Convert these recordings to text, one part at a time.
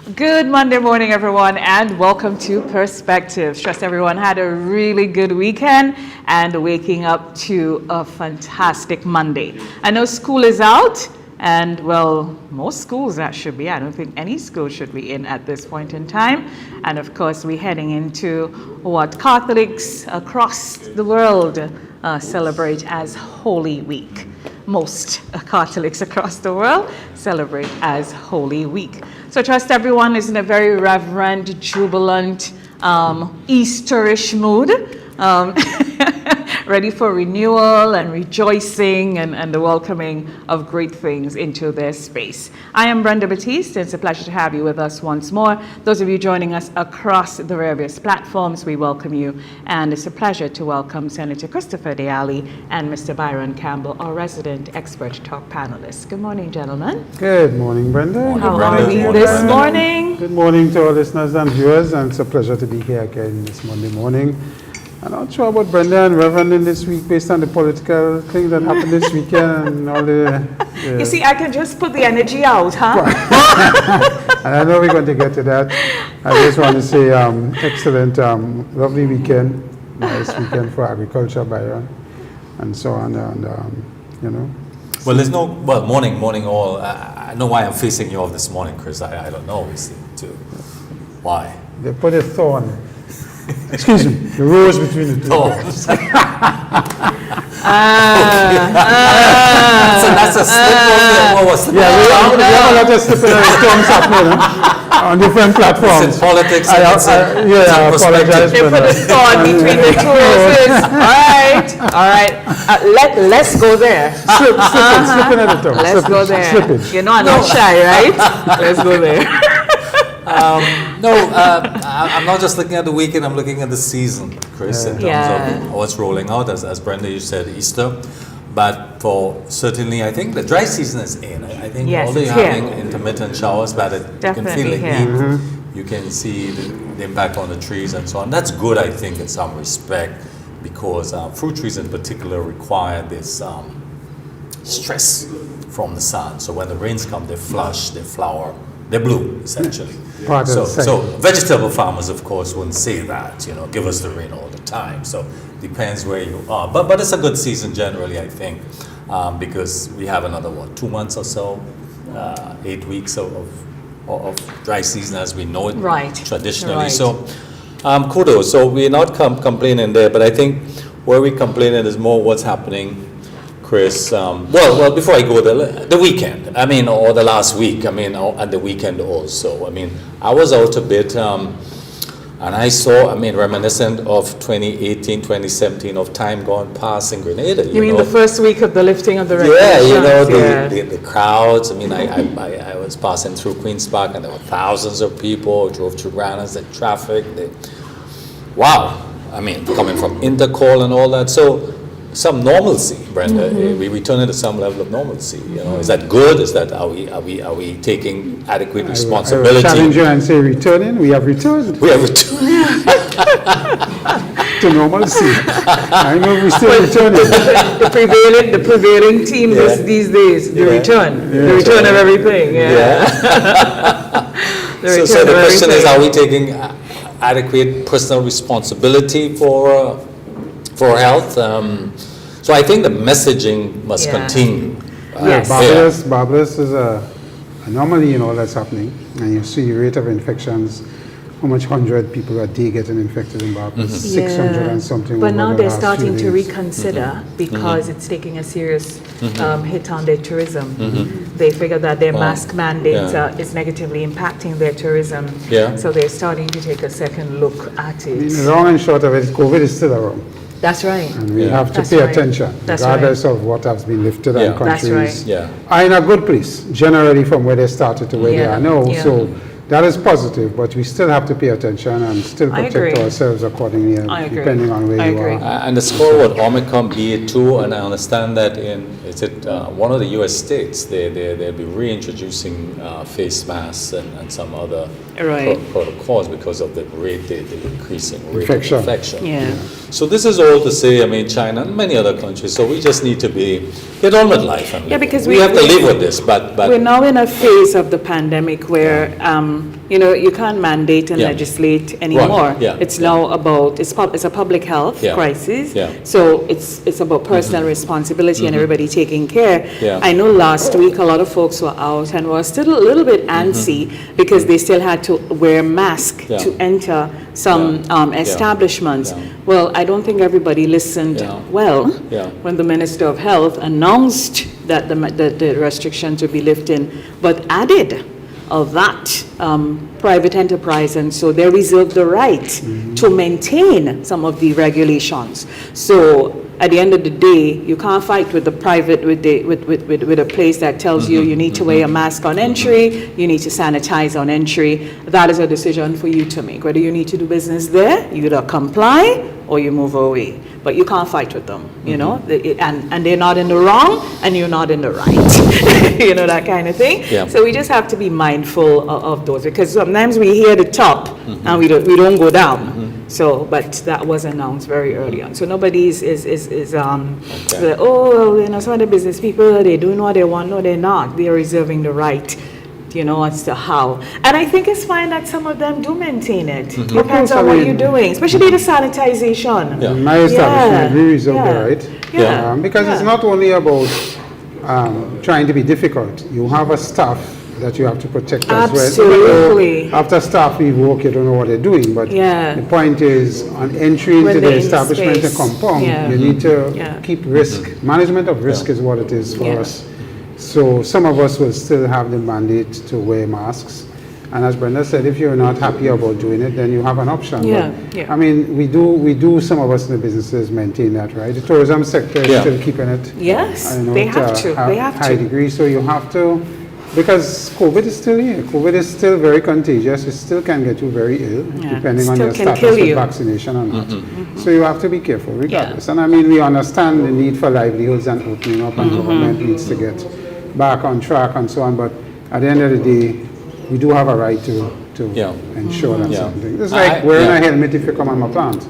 Good Monday morning, everyone, and welcome to Perspectives. Trust everyone had a really good weekend and waking up to a fantastic Monday. I know school is out, and well, most schools that should be. I don't think any school should be in at this point in time. And of course, we're heading into what Catholics across the world celebrate as Holy Week. Most Catholics across the world celebrate as Holy Week. So I trust everyone is in a very reverent, jubilant, Easterish mood, ready for renewal and rejoicing and the welcoming of great things into their space. I am Brenda Batiste, and it's a pleasure to have you with us once more. Those of you joining us across the various platforms, we welcome you, and it's a pleasure to welcome Senator Christopher Deali and Mr. Byron Campbell, our resident expert talk panelists. Good morning, gentlemen. Good morning, Brenda. How are we this morning? Good morning to our listeners and viewers, and it's a pleasure to be here again this Monday morning. I'm not sure about Brenda and Reverend in this week based on the political thing that happened this weekend and all the... You see, I can just put the energy out, huh? And I know we're going to get to that. I just want to say excellent, lovely weekend, nice weekend for agriculture, Byron, and so on, and you know. Well, there's no, morning all. I know why I'm facing you off this morning, Chris. I don't know, you see, too. Why? They put a thorn. Excuse me, the rose between the two. So that's a slip. What was we have a lot of slipping storms happening on different platforms. It's in politics. I apologize. They put a thorn between the two roses. All right. Let's go there. Slipping at the top. Let's go there. Slippage. You know I'm not shy, right? Let's go there. I'm not just looking at the weekend, I'm looking at the season, Chris, in terms of what's rolling out, as Brenda, you said, Easter. But for certainly, I think the dry season is in. I think although you're having intermittent showers, but you can feel the heat, you can see the impact on the trees and so on. That's good, I think, in some respect, because fruit trees in particular require this stress from the sun. So when the rains come, they flush, they flower, they bloom, essentially. So vegetable farmers, of course, wouldn't say that, give us the rain all the time. So depends where you are. But it's a good season generally, I think, because we have another, 2 months or so, 8 weeks of dry season as we know it traditionally. Right. So kudos. So we're not complaining there, but I think where we complaining is more what's happening, Chris. Well, before I go there, the weekend, or the last week, and the weekend also. I was out a bit, and I saw, reminiscent of 2018, 2017, of time gone past in Grenada. You mean the first week of the lifting of the regulations? The crowds. I was passing through Queen's Park, and there were thousands of people, drove through Granada, the traffic. Coming from Intercall and all that. So, some normalcy, Brenda. We returning to some level of normalcy. Is that good? Is that are we taking adequate responsibility? I challenge you and say returning. We have returned. We have returned to normalcy. I know we're still returning. The prevailing theme these days, the return of everything. So the question is, are we taking adequate personal responsibility for health? So I think the messaging must continue. Barbados is a anomaly in all that's happening, and you see the rate of infections, how much 100 people a day getting infected in Barbados, 600 and something. But now they're starting to reconsider because it's taking a serious hit on their tourism. They figure that their mask mandate is negatively impacting their tourism. So they're starting to take a second look at it. The long and short of it, COVID is still around. That's right. And we have to pay attention, regardless of what has been lifted and countries are in a good place, generally from where they started to where they are now. So that is positive, but we still have to pay attention and still protect ourselves accordingly, depending on where you are. And the score with Omicron BA2, and I understand that in one of the U.S. states, they'll be reintroducing face masks and some other protocols because of the increasing rate of infection. So this is all to say, China and many other countries. So we just need to get on with life. And because we have to live with this. But we're now in a phase of the pandemic where you can't mandate and legislate anymore. Right. Yeah. It's now about, it's a public health crisis. Yeah. So it's about personal responsibility and everybody taking care. Yeah. I know last week a lot of folks were out and were still a little bit antsy because they still had to wear masks to enter some establishments. Yeah. Well, I don't think everybody listened well when the Minister of Health announced that the restrictions would be lifted, but added of that private enterprise, and so they reserve the right to maintain some of the regulations. So at the end of the day, you can't fight with the private, with a place that tells you need to wear a mask on entry, you need to sanitize on entry. That is a decision for you to make. Whether you need to do business there, you either comply or you move away. But you can't fight with them, you know, and they're not in the wrong and you're not in the right, you know, that kind of thing. Yeah. So we just have to be mindful of those, because sometimes we hear the top and we don't go down. So, but that was announced very early on. So nobody is like, oh, you know, some of the business people, they're doing what they want. No, they're not. They're reserving the right, you know, as to how. And I think it's fine that some of them do maintain it. Depends on what you're doing, especially the sanitization. Yeah. My establishment, we reserve the right. Because it's not only about trying to be difficult. You have a staff that you have to protect as well. Absolutely. After staff leave work, you don't know what they're doing. But the point is, on entry into the establishment and compound, you need to keep risk. Management of risk is what it is for us. So some of us will still have the mandate to wear masks. And as Brenda said, if you're not happy about doing it, then you have an option. I mean, we do, some of us in the businesses maintain that, right? The tourism sector is still keeping it. Yes, they have to. They have high to. degree, so you have to, because COVID is still here. COVID is still very contagious. It still can get you very ill, depending on your status with vaccination or not. So you have to be careful regardless. And I mean, we understand the need for livelihoods and opening up, and government needs to get back on track and so on. But at the end of the day, we do have a right to ensure that something. It's like wearing a helmet if you come on my plant.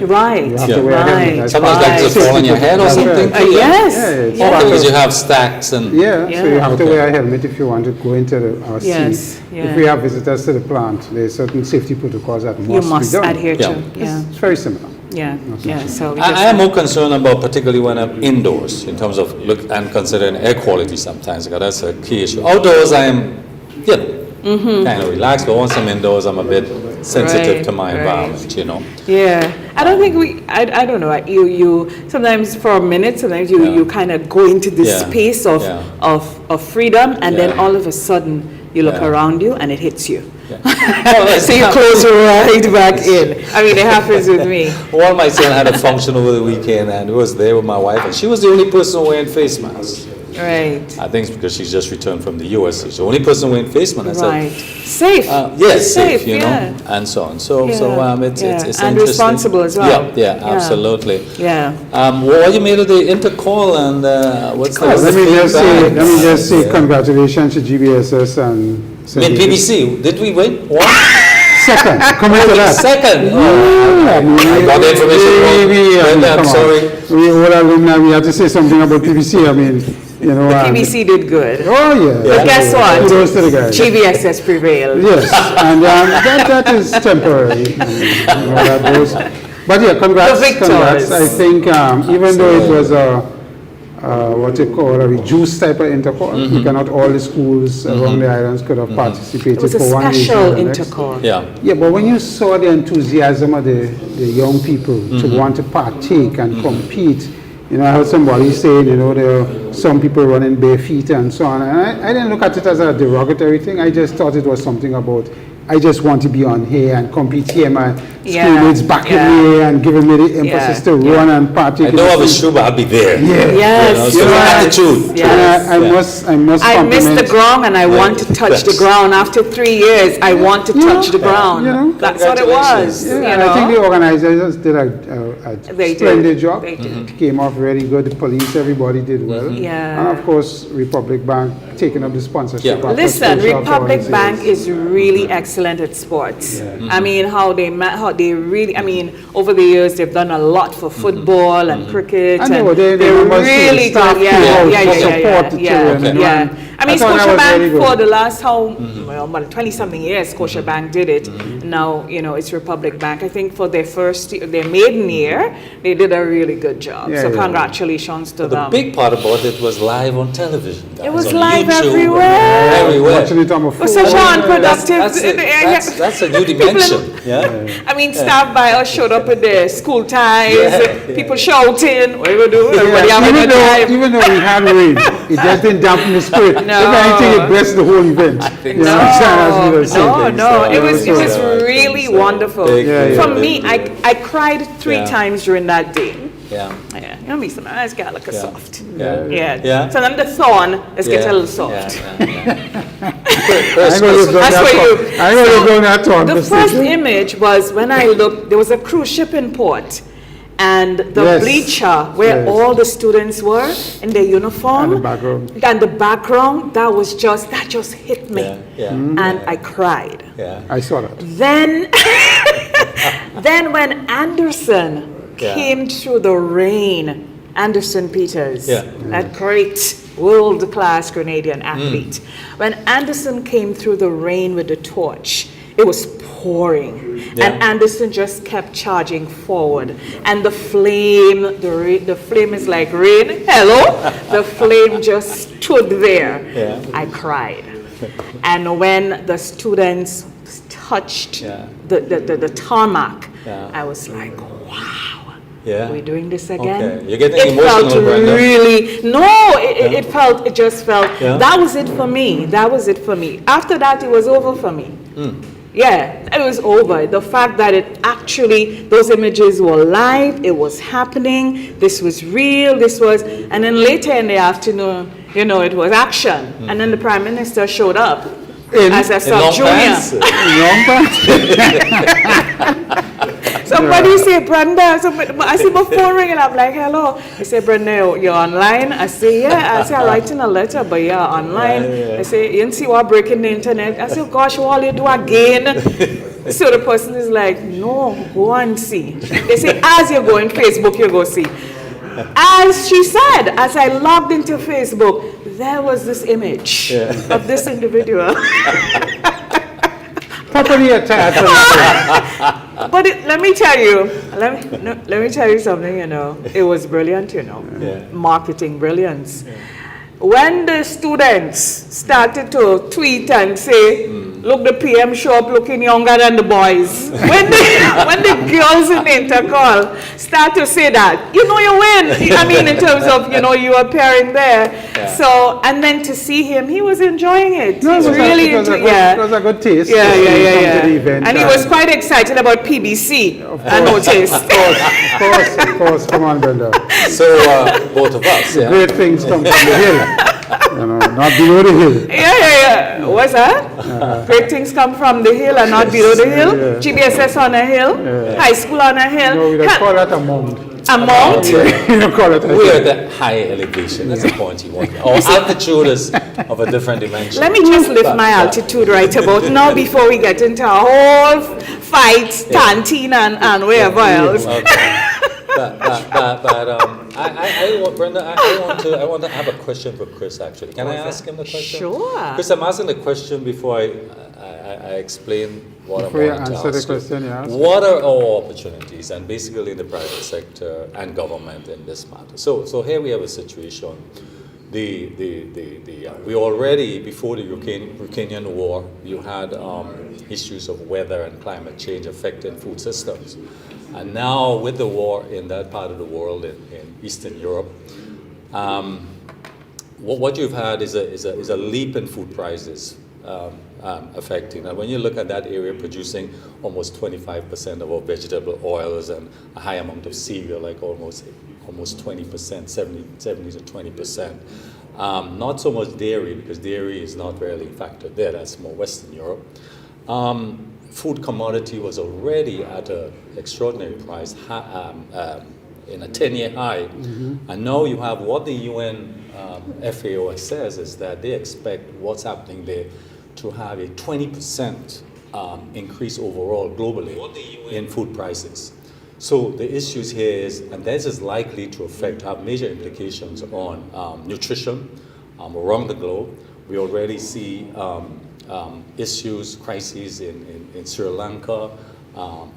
Right. You have to wear a helmet. Sometimes that just fall on your head or something. Yes. Because you have stacks and. So you have to wear a helmet if you want to go into our sea. If we have visitors to the plant, there are certain safety protocols that must be done. Adhere to. It's very similar. So I am more concerned about, particularly when I'm indoors, in terms of look and considering air quality sometimes, because that's a key issue. Outdoors, I am, kind of relaxed, but once I'm indoors, I'm a bit sensitive to my environment, you know. I don't think I don't know, you sometimes for a minute, sometimes you kind of go into this space of freedom, and then all of a sudden you look around you and it hits you. So you close right back in. I mean, it happens with me. Well, my son had a function over the weekend, and he was there with my wife, and she was the only person wearing face masks. Right. I think it's because she's just returned from the US. She's the only person wearing face mask. Right. Safe. Yes, safe, you know, and so on. So it's and responsible as well. Absolutely. What you made of the intercall, and what's the let me just say congratulations to GBSS and PBC. Did we win? What? Second. Come into that. Second. I got the information wrong. I'm sorry. We all alumni, we have to say something about PBC. I mean, you know. The PBC did good. Oh, yeah. But guess what? Kudos to the guys. GBSS prevailed. Yes, and that is temporary. You know, that goes. But yeah, congrats. I think even though it was what you call a reduced type of intercall, because all the schools around the islands could have participated for one reason. It was a special intercall. Yeah, but when you saw the enthusiasm of the young people to want to partake and compete, you know, I heard somebody saying, you know, there are some people running bare feet and so on. And I didn't look at it as a derogatory thing. I just thought it was something about, I just want to be on here and compete here. My schoolmates backing me and giving me the emphasis to run and partake. I know I was sure, but I'll be there. Yes. You know, attitude. I must I missed the ground and I want to touch the ground. After 3 years, I want to touch the ground. You know? That's what it was. Yeah, you know? and I think the organizers did a splendid job. They did. It came off really good. The police, everybody did well. And of course, Republic Bank taking up the sponsorship. Listen, Republic Bank is really excellent at sports. I mean, how they really, I mean, over the years they've done a lot for football and cricket, and they're really good. I I mean, Scotiabank for the last 20-something years, Scotiabank did it. Now, it's Republic Bank. I think for their maiden year, they did a really good job. So congratulations to them. The big part about it was live on television, guys. It was on live YouTube, everywhere. Everywhere. Watching it on my phone. It was such an unproductive. That's a new dimension. I mean, staff by us showed up with their school ties, people shouting, what are you doing? Everybody having a time. Even though we had rain, it just didn't dampen the spirit. No. If anything, it blessed the whole event. No, it was really wonderful. For me, I cried 3 times during that day. Yeah. You know me, some eyes got like a soft. Yeah. So then the thorn is getting a little soft. That's for you. I ain't gonna go that thorn. The first image was when I looked, there was a cruise ship in port. And the bleacher where all the students were in their uniform and the background, that just hit me. And I cried. I saw that. Then when Anderson came through the rain, Anderson Peters, that great world-class Grenadian athlete. When Anderson came through the rain with the torch, it was pouring. And Anderson just kept charging forward. And the flame, the flame is like rain. Hello? The flame just stood there. I cried. And when the students touched the tarmac, I was like, wow. Are we doing this again? Okay. You're getting emotional, Brenda. It just felt, that was it for me. That was it for me. After that, it was over for me. It was over. The fact that it actually, those images were live, it was happening, this was real, and then later in the afternoon, it was action. And then the Prime Minister showed up as a sub-junior. Somebody say, Brenda, I see my phone ringing, I'm like, hello. He said, Brenda, you're online? I say, yeah. I say, I'm writing a letter, but you're online. I say, you didn't see what breaking the internet? I say, gosh, what will you do again? So the person is like, no, go and see. They say, as you go on Facebook, you go see. As she said, as I logged into Facebook, there was this image of this individual. Properly attached. But let me tell you something, it was brilliant, marketing brilliance. When the students started to tweet and say, look, the PM show up looking younger than the boys. When the girls in the intercall start to say that, you win. I mean, in terms of, you appearing there. So, and then to see him, he was enjoying it. No, it was a good taste. And he was quite excited about PBC, I noticed. Of course. Come on, Brenda. So, both of us, Great things come from the hill. Not below the hill. What's that? Great things come from the hill and not below the hill. GBSS on a hill. High school on a hill. No, we don't call that a mound. A mount? You don't call it a We're at the high elevation. That's the point you want. Our altitude is of a different dimension. Let me just lift my altitude right about now before we get into a whole fight, canteen and wherever else. Brenda, I want to have a question for Chris. Actually, can I ask him the question? Sure. Chris, I'm asking the question before I explain what I'm going to ask. The question, what are our opportunities, and basically in the private sector and government in this matter? So here we have a situation. We already, before the Ukrainian war, you had issues of weather and climate change affecting food systems. And now with the war in that part of the world, in Eastern Europe, what you've had is a leap in food prices affecting. And when you look at that area producing almost 25% of our vegetable oils and a high amount of cereal, like almost 20%, 70 to 20%. Not so much dairy, because dairy is not really factored there. That's more Western Europe. Food commodity was already at an extraordinary price in a 10-year high. And now you have what the UN FAO says is that they expect what's happening there to have a 20% increase overall globally in food prices. So the issues here is, and this is likely to have major implications on nutrition around the globe, We already see issues, crises in Sri Lanka,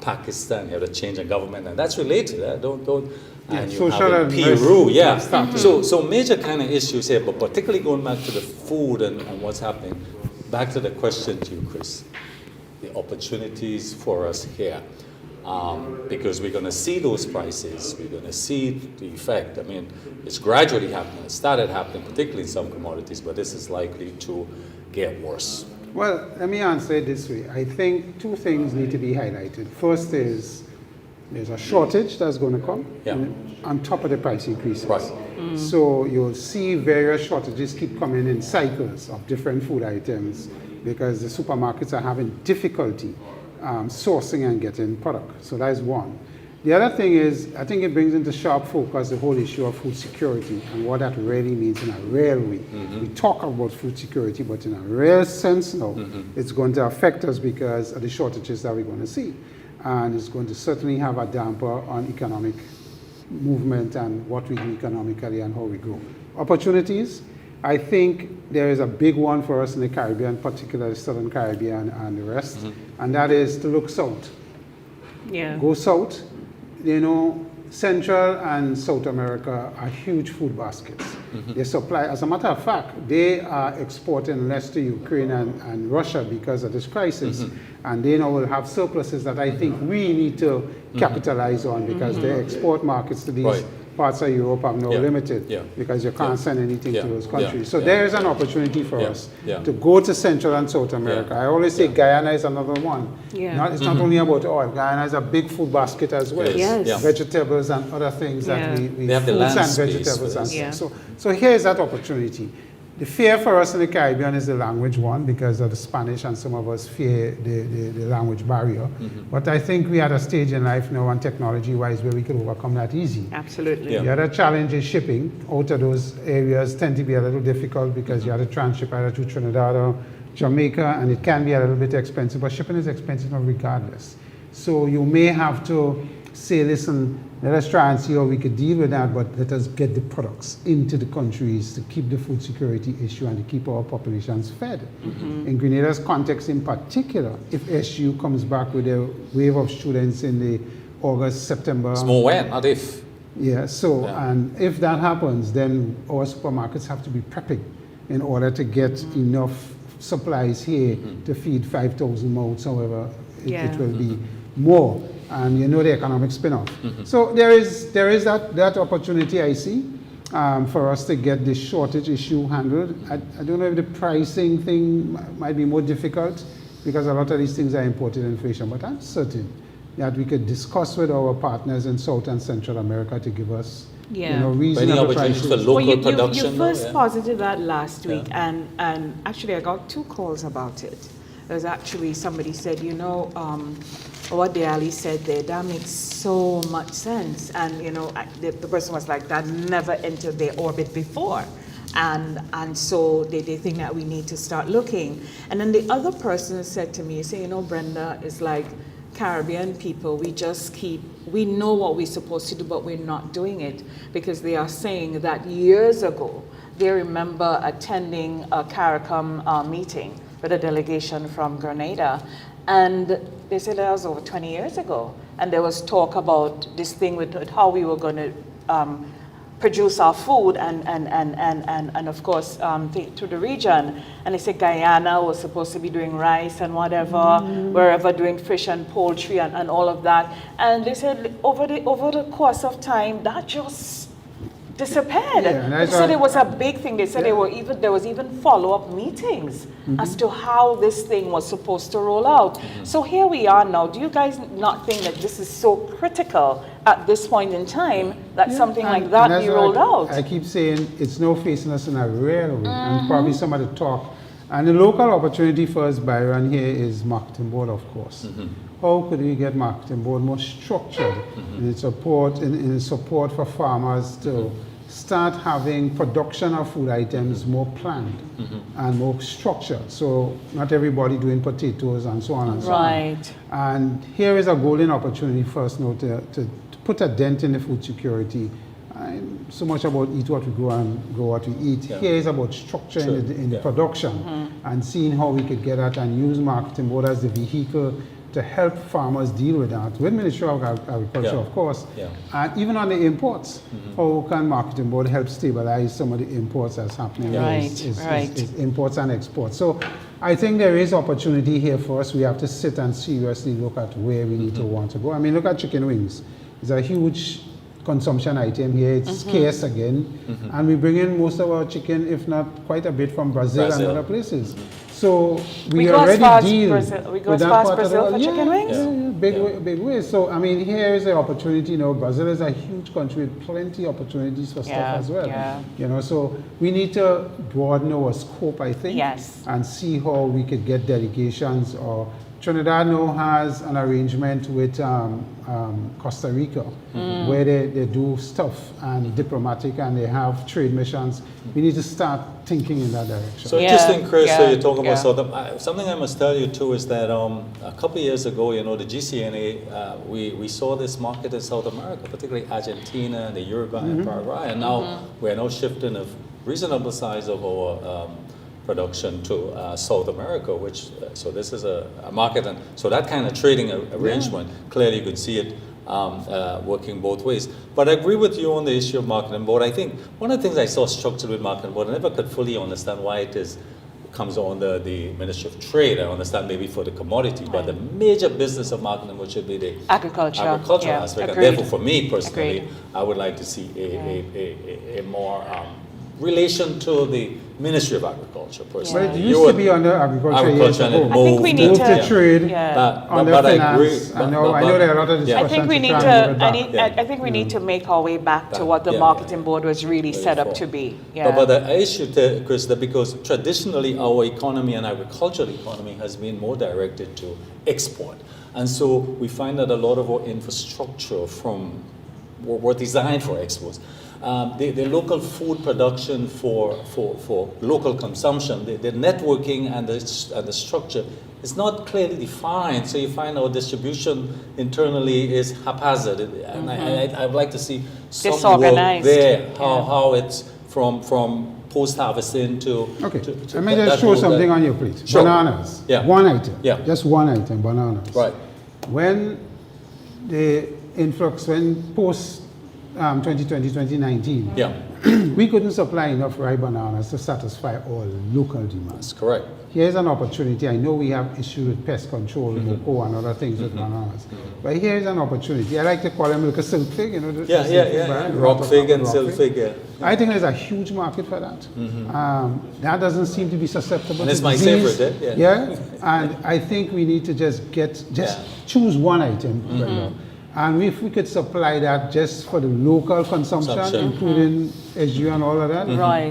Pakistan. You have a change in government, and that's related. And you have in Peru, So major kind of issues here, but particularly going back to the food and what's happening. Back to the question to you, Chris. The opportunities for us here. Because we're going to see those prices, we're going to see the effect. I mean, it's gradually happening. It started happening, particularly in some commodities, but this is likely to get worse. Well, let me answer it this way. I think two things need to be highlighted. First is there's a shortage that's going to come on top of the price increases. Right. So you'll see various shortages keep coming in cycles of different food items because the supermarkets are having difficulty sourcing and getting product. So that is one. The other thing is, I think it brings into sharp focus the whole issue of food security and what that really means in a real way. We talk about food security, but in a real sense now, it's going to affect us because of the shortages that we're going to see. And it's going to certainly have a damper on economic movement and what we do economically and how we grow. Opportunities, I think there is a big one for us in the Caribbean, particularly Southern Caribbean and the rest, and that is to look south. Go south. You know, Central and South America are huge food baskets. They supply, as a matter of fact, they are exporting less to Ukraine and Russia because of this crisis. And they now will have surpluses that I think we need to capitalize on because their export markets to these parts of Europe are now limited because you can't send anything to those countries. So there is an opportunity for us to go to Central and South America. I always say Guyana is another one. It's not only about oil. Guyana is a big food basket as well. Vegetables and other things that we have the fruits land and space vegetables. And so here's that opportunity. The fear for us in the Caribbean is the language one because of the Spanish and some of us fear the language barrier. But I think we are at a stage in life now and technology-wise where we can overcome that easy. Absolutely. The other challenge is shipping out of those areas tend to be a little difficult because you have to transship either to Trinidad or Jamaica and it can be a little bit expensive, but shipping is expensive regardless. So you may have to say, listen, let us try and see how we could deal with that, but let us get the products into the countries to keep the food security issue and to keep our populations fed. In Grenada's context in particular, if SU comes back with a wave of students in the August, September... It's more when, not if. And if that happens, then our supermarkets have to be prepping in order to get enough supplies here to feed 5,000 mouths, however it will be more. And you know the economic spin-off. So there is that opportunity I see for us to get this shortage issue handled. I don't know if the pricing thing might be more difficult because a lot of these things are imported inflation, but I'm certain that we could discuss with our partners in South and Central America to give us reasonable prices. For local production. You first posited that last week, and actually I got 2 calls about it. There's actually somebody said, what Deali said there, that makes so much sense. And, the person was like, that never entered their orbit before. And so they think that we need to start looking. And then the other person said to me, Brenda, it's like Caribbean people, we know what we're supposed to do, but we're not doing it. Because they are saying that years ago, they remember attending a CARICOM meeting with a delegation from Grenada. And they said that was over 20 years ago. And there was talk about this thing with how we were going to produce our food and of course, to the region. And they said Guyana was supposed to be doing rice and whatever, wherever doing fish and poultry and all of that. And they said over the course of time, that just disappeared. They said it was a big thing. They said there was even follow-up meetings as to how this thing was supposed to roll out. So here we are now. Do you guys not think that this is so critical at this point in time that something like that be rolled out? I keep saying it's no facing us in a real way and probably some of the talk. And the local opportunity for us, Byron, here is marketing board, of course. How could we get marketing board more structured in its support for farmers to start having production of food items more planned and more structured. So not everybody doing potatoes and so on and so on. And here is a golden opportunity for us now to put a dent in the food security so much about eat what we grow and grow what we eat. Here is about structure in the production and seeing how we could get that and use marketing board as the vehicle to help farmers deal with that. With Ministry of Agriculture, of course, and even on the imports, how can marketing board help stabilize some of the imports that's happening? Is imports and exports. So I think there is opportunity here for us. We have to sit and seriously look at where we need to want to go. I mean, look at chicken wings. It's a huge consumption item here. It's scarce again, and we bring in most of our chicken, if not quite a bit, from Brazil. And other places. So we already deal with that part of the world. Chicken wings? Big way. So I mean, here is the opportunity. You know, Brazil is a huge country with plenty of opportunities for stuff as well. You know, so we need to broaden our scope, I think, and see how we could get delegations. Or Trinidad now has an arrangement with Costa Rica, where they do stuff and diplomatic, and they have trade missions. We need to start thinking in that direction. So interesting, Chris. So you're talking about something I must tell you too is that a couple of years ago, you know, the GCNA, we saw this market in South America, particularly Argentina and the Uruguay and Paraguay, and now we're now shifting a reasonable size of our production to South America, which so this is a market, and so that kind of trading arrangement, clearly you could see it working both ways. But I agree with you on the issue of marketing board. I think one of the things I saw structured with marketing board, I never could fully understand why it comes under the Ministry of Trade. I understand maybe for the commodity, but the major business of marketing board should be the agriculture aspect. And therefore, for me personally, I would like to see a more relation to the Ministry of Agriculture, personally. But it used to be under agriculture and it moved. I think we need to trade under but finance. I know there are a lot of discussions. I think we need I think we need to make our way back to what the marketing board was really set up to be. But the issue, Chris, that because traditionally our economy and agricultural economy has been more directed to export, and so we find that a lot of our infrastructure were designed for exports. The local food production for local consumption, the networking and the structure is not clearly defined. So you find our distribution internally is haphazard, and I would like to see some work there. How it's from post harvesting to. Okay. Let me just show something on your plate. Sure. Bananas. One item. Just one item. Bananas. Right. When the influx, when post 2020, 2019, we couldn't supply enough ripe bananas to satisfy all local demands. That's correct. Here's an opportunity. I know we have issues with pest control, MOCO, and other things with bananas. But here's an opportunity. I like to call them like a silk fig, you know. Rock fig and silk fig, I think there's a huge market for that. That doesn't seem to be susceptible and to it's my disease. favorite, And I think we need to just choose one item. And if we could supply that just for the local consumption. Including SU and all of that,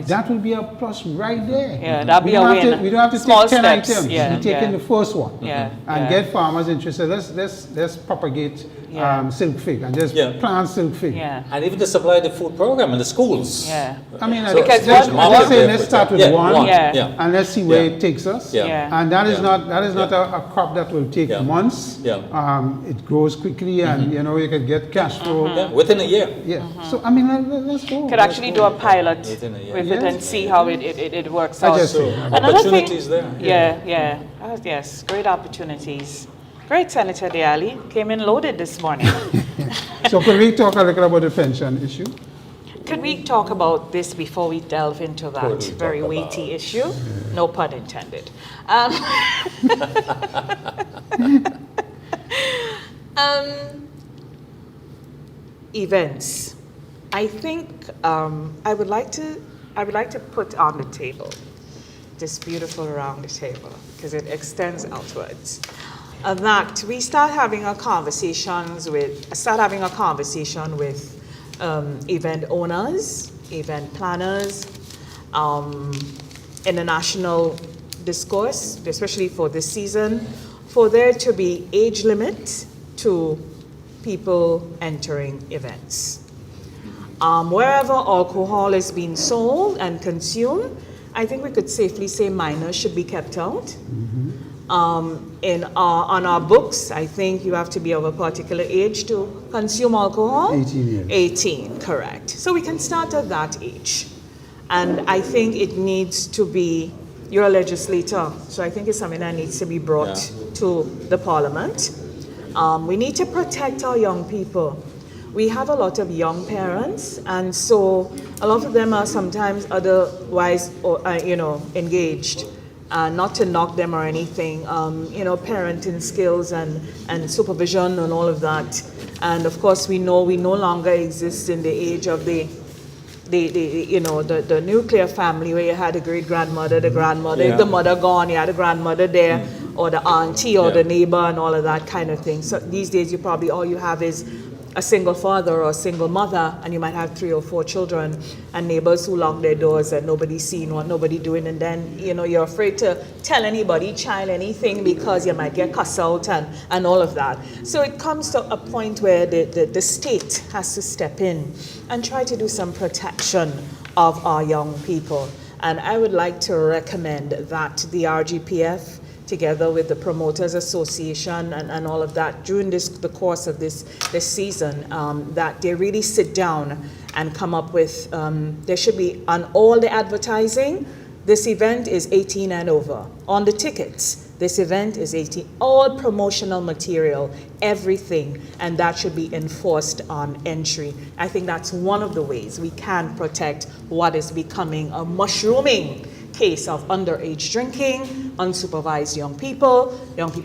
that will be a plus right there. Yeah, that'd be a win. We don't have to Small take 10 steps. items. We take in the first one and get farmers interested. Let's propagate silk fig and just plant silk fig. And even to supply the food program in the schools. I mean, let's start with one and let's see where it takes us. And that is not a crop that will take months. It grows quickly, and you know you can get cash flow within a year. So I mean, let's go. Could actually do a pilot with it and see how it works out. Opportunities there. Yes, great opportunities. Great, Senator Diali. Came in loaded this morning. So could we talk a little about the pension issue? Could we talk about this before we delve into that very weighty issue? No pun intended. Events. I think I would like to put on the table this beautiful round table because it extends outwards. That we start having a conversation with event owners, event planners, in the national discourse, especially for this season, for there to be age limit to people entering events. Wherever alcohol is being sold and consumed, I think we could safely say minors should be kept out. On our books, I think you have to be of a particular age to consume alcohol. 18 years. 18, correct. So we can start at that age. And I think it needs to be, you're a legislator, so I think it's something that needs to be brought to the parliament. We need to protect our young people. We have a lot of young parents, and so a lot of them are sometimes otherwise, engaged. Not to knock them or anything, parenting skills and supervision and all of that. And of course, we know we no longer exist in the age of the nuclear family where you had a great grandmother, the grandmother, if the mother gone, you had a grandmother there, or the auntie or the neighbor and all of that kind of thing. So these days, you probably all you have is a single father or a single mother, and you might have 3 or 4 children and neighbors who lock their doors and nobody's seeing what nobody doing, and then you're afraid to tell anybody, child, anything because you might get cussed out and all of that. So it comes to a point where the state has to step in and try to do some protection of our young people. And I would like to recommend that the RGPF, together with the Promoters Association and all of that, during the course of this season, that they really sit down and come up with, there should be on all the advertising, this event is 18 and over. On the tickets, this event is 18. All promotional material, everything, and that should be enforced on entry. I think that's one of the ways we can protect what is becoming a mushrooming case of underage drinking, unsupervised young people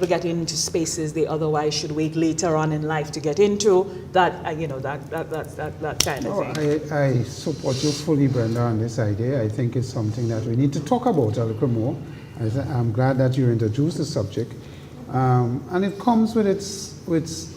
getting into spaces they otherwise should wait later on in life to get into, that kind of thing. I support you fully, Brenda, on this idea. I think it's something that we need to talk about a little more. I'm glad that you introduced the subject. And it comes with its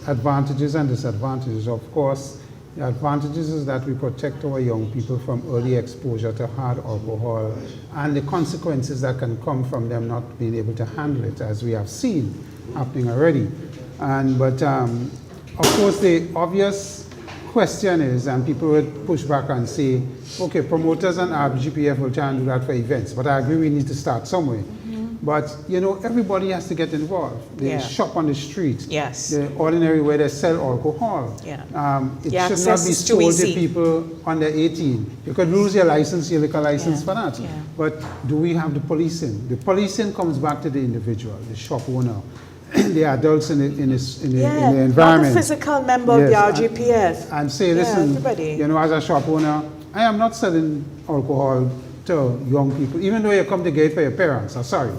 advantages and disadvantages. Of course, the advantages is that we protect our young people from early exposure to hard alcohol and the consequences that can come from them not being able to handle it, as we have seen happening already. But of course, the obvious question is, and people would push back and say, okay, promoters and RGPF will try and do that for events, but I agree we need to start somewhere. But, everybody has to get involved. They shop on the street. Yes. The ordinary way they sell alcohol. Yeah. It should not be sold to people under 18. You could lose your license, your liquor license for that. Yeah. But do we have the policing? The policing comes back to the individual, the shop owner, the adults in the environment. Not the physical member of the RGPF. And say, listen, everybody. As a shop owner, I am not selling alcohol to young people, even though you come to get for your parents. I'm sorry,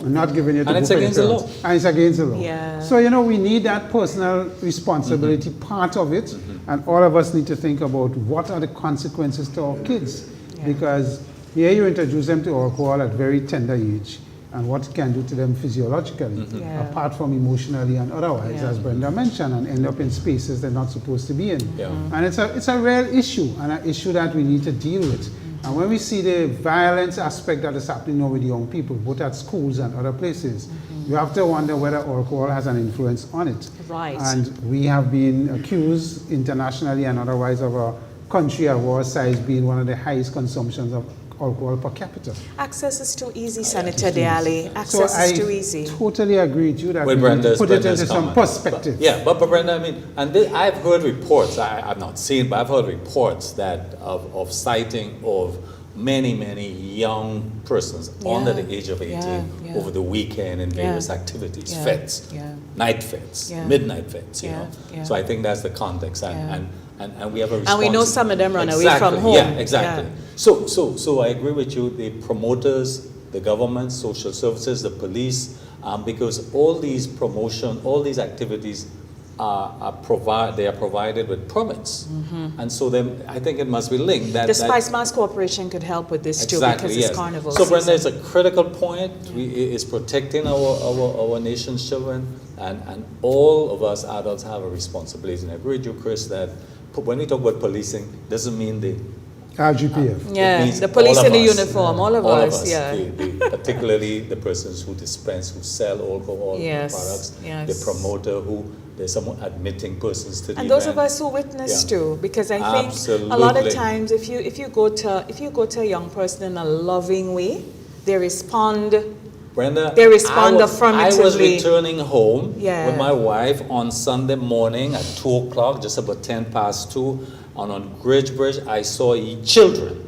I'm not giving you to and it's against the law. And it's against the law. Yeah. So we need that personal responsibility part of it, and all of us need to think about what are the consequences to our kids, because here you introduce them to alcohol at very tender age, and what it can do to them physiologically, apart from emotionally and otherwise, as Brenda mentioned, and end up in spaces they're not supposed to be in. And it's a real issue, and an issue that we need to deal with. And when we see the violence aspect that is happening now with young people, both at schools and other places, you have to wonder whether alcohol has an influence on it. Right. And we have been accused internationally and otherwise of a country of our size being one of the highest consumptions of alcohol per capita. Access is too easy, Senator Daly. Access is too easy. I totally agree with you that we need to put it into some perspective. But Brenda, I've heard reports, I've not seen, but I've heard reports that of citing of many young persons under the age of 18 over the weekend in various activities, fetes, night fetes, midnight fetes, So I think that's the context, and we have a responsibility. And we know some of them run away from home. Yeah, exactly. So I agree with you, the promoters, the government, social services, the police, because all these activities are provided with permits. And so then I think it must be linked. The Spice Mass Corporation could help with this too, because it's carnival season. So Brenda, it's a critical point. It's protecting our nation's children, and all of us adults have a responsibility. And I agree with you, Chris, that when we talk about policing, doesn't mean the RGPF. The police in the uniform, all of us. Particularly the persons who dispense, who sell alcohol products, the promoter there's someone admitting persons to the and those event. of us who witness too, because I think a lot of times if you go to a young person in a loving way, they respond Brenda, they respond affirmatively. I was returning home Yeah. with my wife on Sunday morning at 2 o'clock, just about 10 past 2, and on Bridge, I saw children.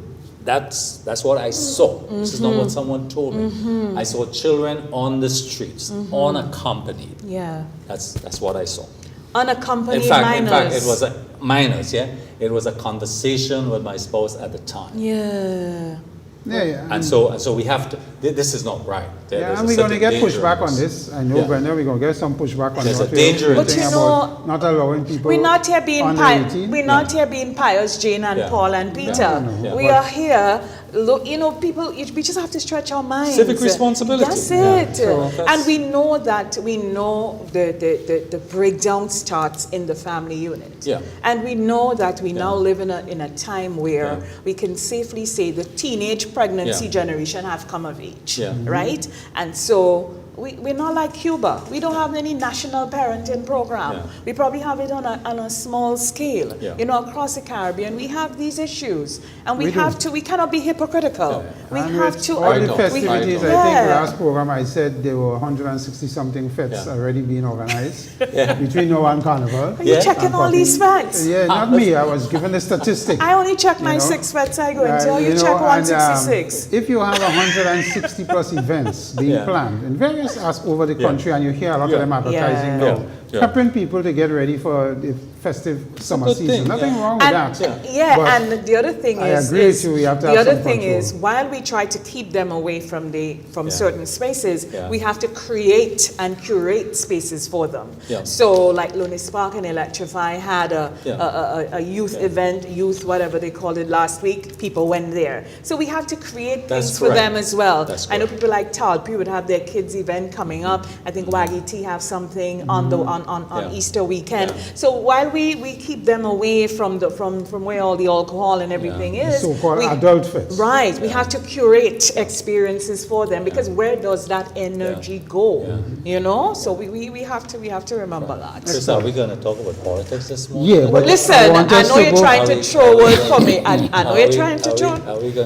That's what I saw. This is not what someone told me. I saw children on the streets, unaccompanied. Yeah. That's what I saw. Unaccompanied minors. In fact, it was minors, yeah. It was a conversation with my spouse at the time. Yeah. Yeah. And so we have to, this is not right. And we're going to get pushback on this. I know, Brenda, we're going to get some pushback on this. There's a what danger in But this. you know, not allowing people. we're not here being pious. We're not here being pious, Jane and Paul and Peter. We are here. Look, you know, people. We just have to stretch our minds. Civic responsibility. That's it. So and we know that. We know the breakdown starts in the family unit. Yeah. And we know that we now live in a time where we can safely say the teenage pregnancy generation have come of age. Yeah. Right. And so. We're not like Cuba. We don't have any national parenting program. Yeah. We probably have it on a small scale. Yeah. You know, across the Caribbean, we have these issues, and we cannot be hypocritical. We And have with to. all the festivities, I think Yeah. last program I said there were 160 something fests already being organized between now and Carnival. Are you checking all these facts? Yeah, not me. I was given the statistic. I only check my 6 fets I go into. You know, check and, 166. if you have 160 plus events being planned in various over the country, and you hear a lot of them advertising now, prepping people to get ready for the festive summer season. Nothing wrong with that. And the other thing I is, agree with you, we have to the have other some thing control. is, while we try to keep them away from certain spaces, we have to create and curate spaces for them. So, like Lunis Park and Electrify had a youth event, youth whatever they called it last week. People went there, so we have to create things for them as well. I know people like Talpi would have their kids event coming up. I think Waggy Tea have something on Easter weekend. So while we keep them away from where all the alcohol and everything is, so-called adult fits. Right, we have to curate experiences for them, because where does that energy go? You know, so we have to remember that. Chris, are we going to talk about politics this morning? Yeah, but listen, I know you're trying to throw words for me. I know you're trying to throw.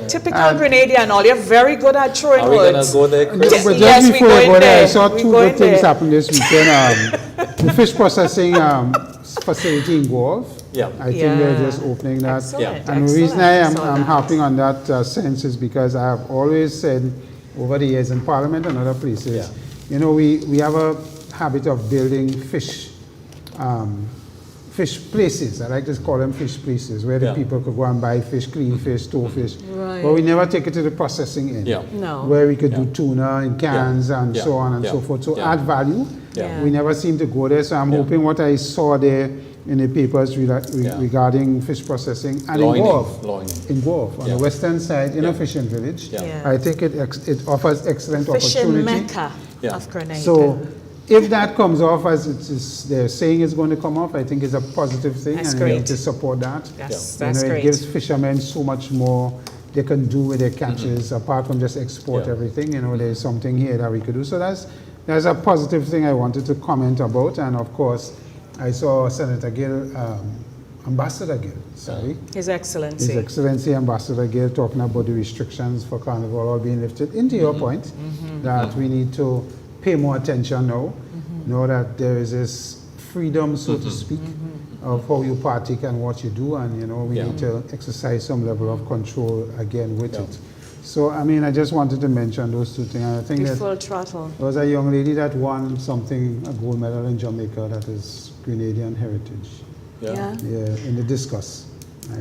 Typical Grenadian, all you're very good at throwing words. Are we going to go there, Chris? But just before we go there, I saw two good things happen this weekend. The fish processing facility in Guelph. I think they're just opening that. And the reason I'm harping on that sense is because I have always said over the years in Parliament and other places, you know, we have a habit of building fish places. I like to call them fish places, where the people could go and buy fish, clean fish, store fish. Right. But we never take it to the processing end, where we could do tuna in cans and so on and so forth. So add value. We never seem to go there. So I'm hoping what I saw there in the papers regarding fish processing and in Guelph, on the western side, in a fishing village. I think it offers excellent opportunity. Fishing Mecca of Grenada. So if that comes off as they're saying it's going to come off, I think it's a positive thing. That's and great. we need to support that. That's It great. gives fishermen so much more they can do with their catches, apart from just export everything. You know, there's something here that we could do. So that's a positive thing I wanted to comment about. And of course, I saw Senator Gill, Ambassador Gill, His Excellency. His Excellency Ambassador Gill talking about the restrictions for Carnival all being lifted. Into your point, that we need to pay more attention now, know that there is this freedom, so to speak, of how you partake and what you do, and you know, we need to exercise some level of control again with it. So, I mean, I just wanted to mention those two things. I think Full throttle. there was a young lady that won something, a gold medal in Jamaica, that is Grenadian heritage. In the discus.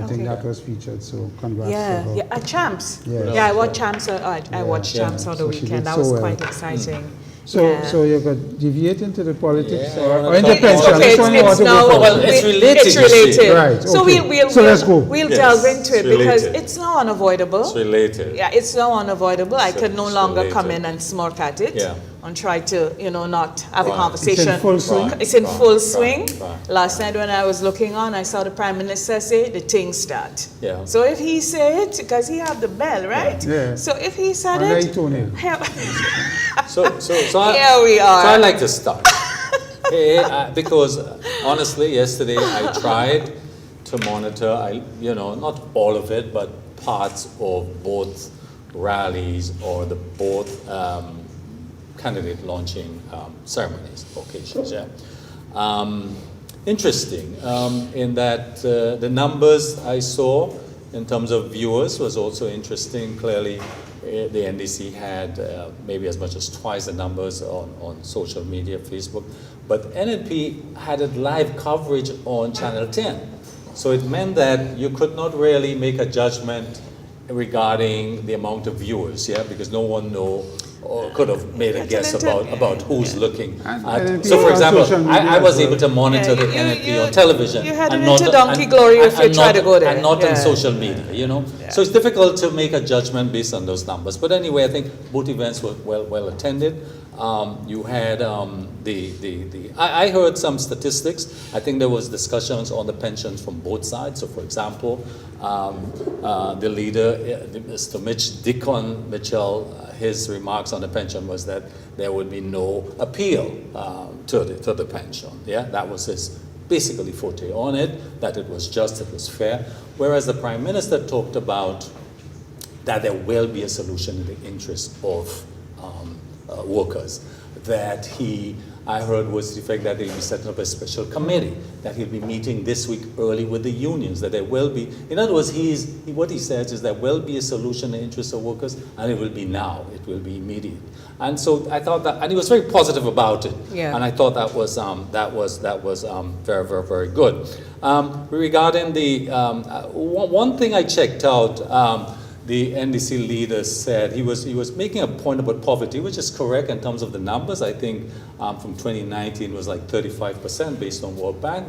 I think that was featured, so congrats to her. At Champs. I watched Champs. I watched Champs on the weekend. That was quite exciting. So you could deviate into the politics or into pension. It's related. Right. So let's go. We'll delve into it because it's now unavoidable. It's related. Yeah, it's now unavoidable. I could no longer come in and smirk at it and try to, not have a conversation. It's in full swing. It's in full swing. Last night when I was looking on, I saw the Prime Minister say the thing start. So if he say it, because he have the bell, right? So if he said it, so here we are. So I like to start. Because honestly, yesterday I tried to monitor, not all of it, but parts of both rallies or the both candidate launching ceremonies, occasions. Interesting in that the numbers I saw in terms of viewers was also interesting. Clearly, the NDC had maybe as much as twice the numbers on social media, Facebook, but NNP had a live coverage on Channel 10. So it meant that you could not really make a judgment regarding the amount of viewers, because no one knew or could have made a guess about who's looking at. So, for example, I was able to monitor the NNP on television. You had an donkey glory if you try to go there. And not on social media, So it's difficult to make a judgment based on those numbers. But anyway, I think both events were well attended. You had I heard some statistics. I think there was discussions on the pensions from both sides. So, for example, the leader, Mr. Dickon Mitchell, his remarks on the pension was that there would be no appeal to the pension. That was his basically forte on it, that it was just, it was fair. Whereas the Prime Minister talked about that there will be a solution in the interest of workers. That I heard was the fact that they'll be setting up a special committee, that he'll be meeting this week early with the unions, that there will be, in other words, what he says is there will be a solution in the interest of workers, and it will be now, it will be immediate. And so I thought that, and he was very positive about it, and I thought that was very, very, very good. Regarding the, one thing I checked out, the NDC leader said he was making a point about poverty, which is correct in terms of the numbers. I think from 2019 it was like 35% based on World Bank.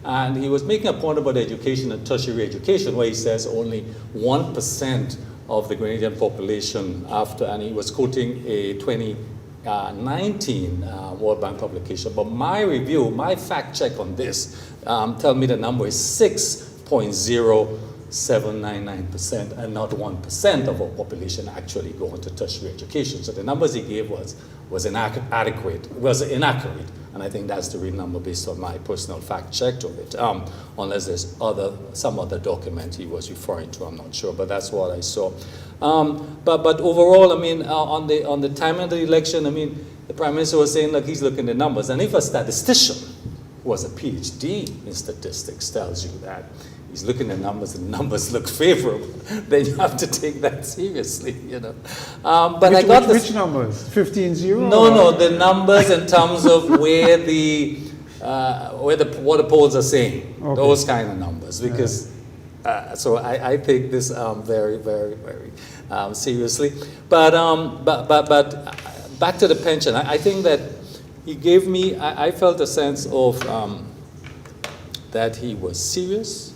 And he was making a point about education and tertiary education, where he says only 1% of the Grenadian population and he was quoting a 2019 World Bank publication. But my fact check on this, tell me the number is 6.0799%, and not 1% of our population actually go into tertiary education. So the numbers he gave was inaccurate, and I think that's the real number based on my personal fact check of it. Unless there's some other document he was referring to, I'm not sure, but that's what I saw. But overall, I mean, on the time of the election, I mean, the Prime Minister was saying, look, he's looking at the numbers, and if a statistician who has a PhD in statistics tells you that he's looking at numbers and the numbers look favorable, then you have to take that seriously, But which numbers? 15-0? No, the numbers in terms of where what the polls are saying, those kind of numbers, because so I take this very, very, very seriously. But back to the pension, I think that he gave me, I felt a sense of that he was serious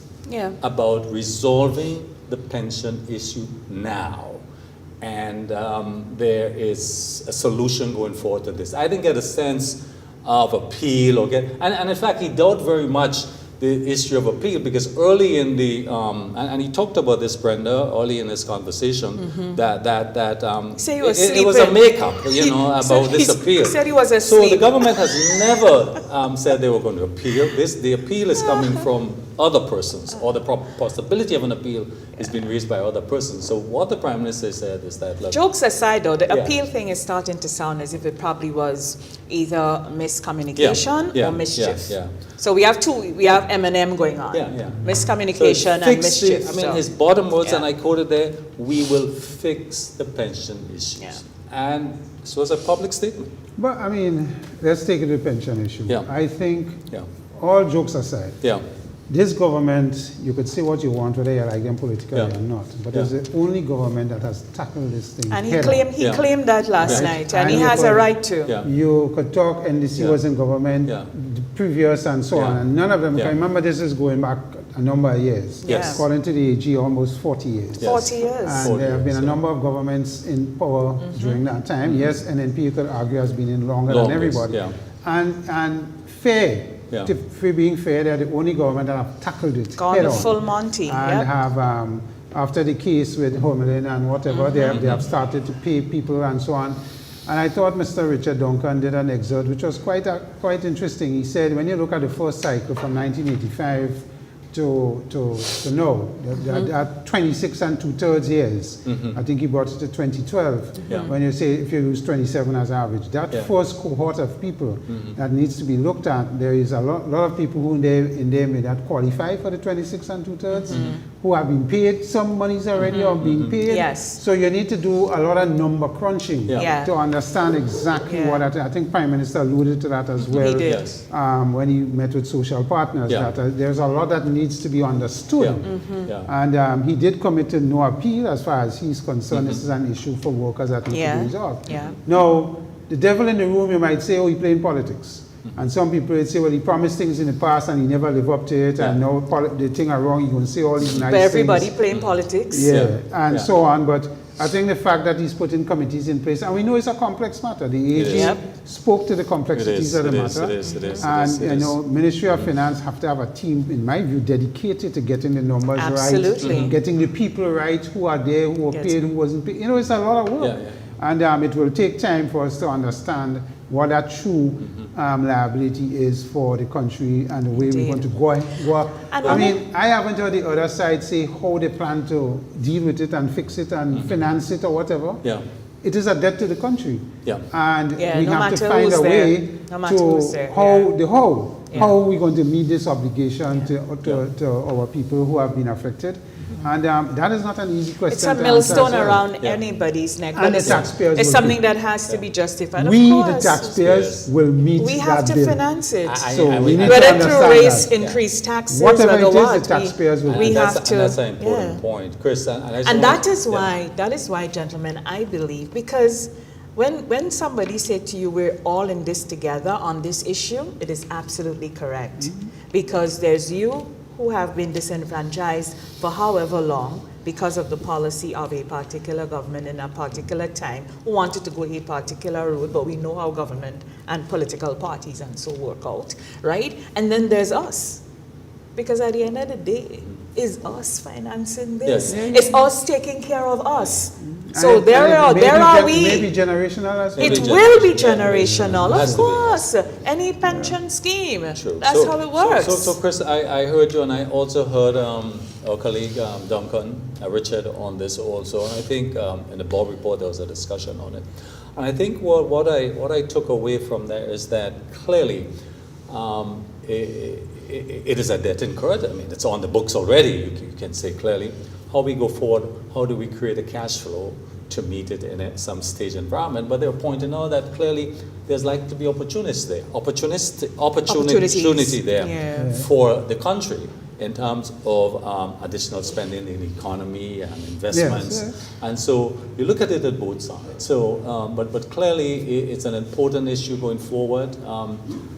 about resolving the pension issue now. And there is a solution going forward to this. I didn't get a sense of appeal and in fact he doubt very much the issue of appeal, because early in the and he talked about this, Brenda, early in this conversation, that it was a makeup, about this appeal. He said he was asleep. So the government has never said they were going to appeal. The appeal is coming from other persons, or the possibility of an appeal is being raised by other persons. So what the Prime Minister said is that, look, jokes aside, though, the appeal thing is starting to sound as if it probably was either miscommunication or mischief. So we have two. We have M&M going on. Miscommunication and mischief. His bottom words, and I quoted there: "We will fix the pension issues." And this was a public statement. But I mean, let's take the pension issue. I think, all jokes aside, this government, you could say what you want, whether you like them politically or not, but it's the only government that has tackled this thing. And he claimed that last night, and he has a right to. You could talk, NDC was in government, the previous and so on, and none of them, I remember this is going back a number of years. According to the AG, almost 40 years. 40 years. And there have been a number of governments in power during that time. Yes, NNP, you could argue, has been in longer than everybody. And fair. Being fair, they're the only government that have tackled it. Gone full Monty. And have, after the case with Homelin and whatever, they have started to pay people and so on. And I thought Mr. Richard Duncan did an excerpt which was quite interesting. He said, when you look at the first cycle from 1985 to to know that 26 and 2/3 years. I think he brought it to 2012. When you say if you use 27 as average, that first cohort of people that needs to be looked at. There is a lot of people who in there may not qualify for the 26 and 2/3, who have been paid some monies already or being paid. Yes. So you need to do a lot of number crunching to understand exactly what I think Prime Minister alluded to that as well. He did. When he met with social partners, that there's a lot that needs to be understood. And he did commit to no appeal as far as he's concerned. This is an issue for workers that need to be resolved. Now, the devil in the room, you might say, oh, he playing politics. And some people would say, well, he promised things in the past and he never lived up to it, and now the thing are wrong, he's going to say all these nice things. But everybody playing politics. And so on. But I think the fact that he's putting committees in place, and we know it's a complex matter. The AG spoke to the complexities of the matter. And Ministry of Finance have to have a team, in my view, dedicated to getting the numbers right, getting the people right, who are there, who were paid, who wasn't paid. It's a lot of work. And it will take time for us to understand what that true liability is for the country and the way we want to go. I mean, I haven't heard the other side say how they plan to deal with it and fix it and finance it or whatever. It is a debt to the country. And we have to find a way how are we going to meet this obligation to our people who have been affected. And that is not an easy question. It's a millstone around anybody's neck. And the taxpayers it's something that has to be justified. We, the taxpayers, will meet we have that to bill. finance it. Whether through increased taxes, whatever whether it is, what, the taxpayers will. We have to. And that's an important point, Chris. And that is why, gentlemen, I believe, because when somebody said to you, we're all in this together on this issue, it is absolutely correct. Because there's you who have been disenfranchised for however long because of the policy of a particular government in a particular time who wanted to go a particular route, but we know how government and political parties and so work out, right? And then there's us. Because at the end of the day, it's us financing this. It's us taking care of us. So there are we. Maybe generational as well. It will be generational, of course. Any pension scheme. That's how it works. So Chris, I heard you, and I also heard our colleague Duncan, Richard, on this also. And I think in the board report there was a discussion on it. And I think what I took away from there is that clearly it is a debt incurred. I mean, it's on the books already. You can say clearly. How we go forward, how do we create a cash flow to meet it in some stage environment? But they're pointing out that clearly there's like to be opportunities there, opportunity there for the country in terms of additional spending in the economy and investments. And so you look at it at both sides. So, but clearly it's an important issue going forward,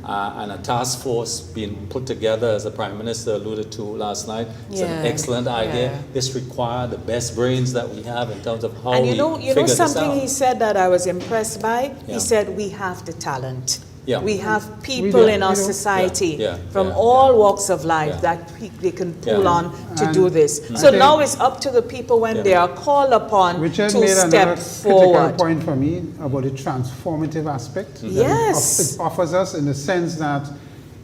and a task force being put together, as the Prime Minister alluded to last night. It's an excellent idea. This requires the best brains that we have in terms of how we figure this out. You know something he said that I was impressed by? He said we have the talent. We have people in our society from all walks of life that they can pull on to do this. So now it's up to the people when they are called upon Richard to made step forward. forward. Point for me about the transformative aspect. Yes. It offers us in the sense that,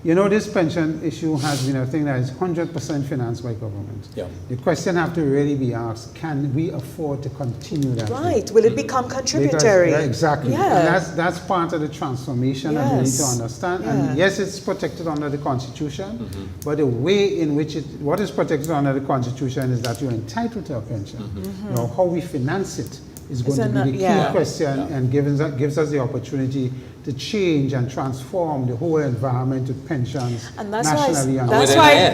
this pension issue has been a thing that is 100% financed by government. The question have to really be asked, can we afford to continue that? Right. Will it become contributory? Exactly. And that's part of the transformation that we need to understand. And yes, it's protected under the Constitution, but the way in which what is protected under the Constitution is that you're entitled to a pension. How we finance it is going to be the key question, and gives us the opportunity to change and transform the whole environment with pensions nationally. That's why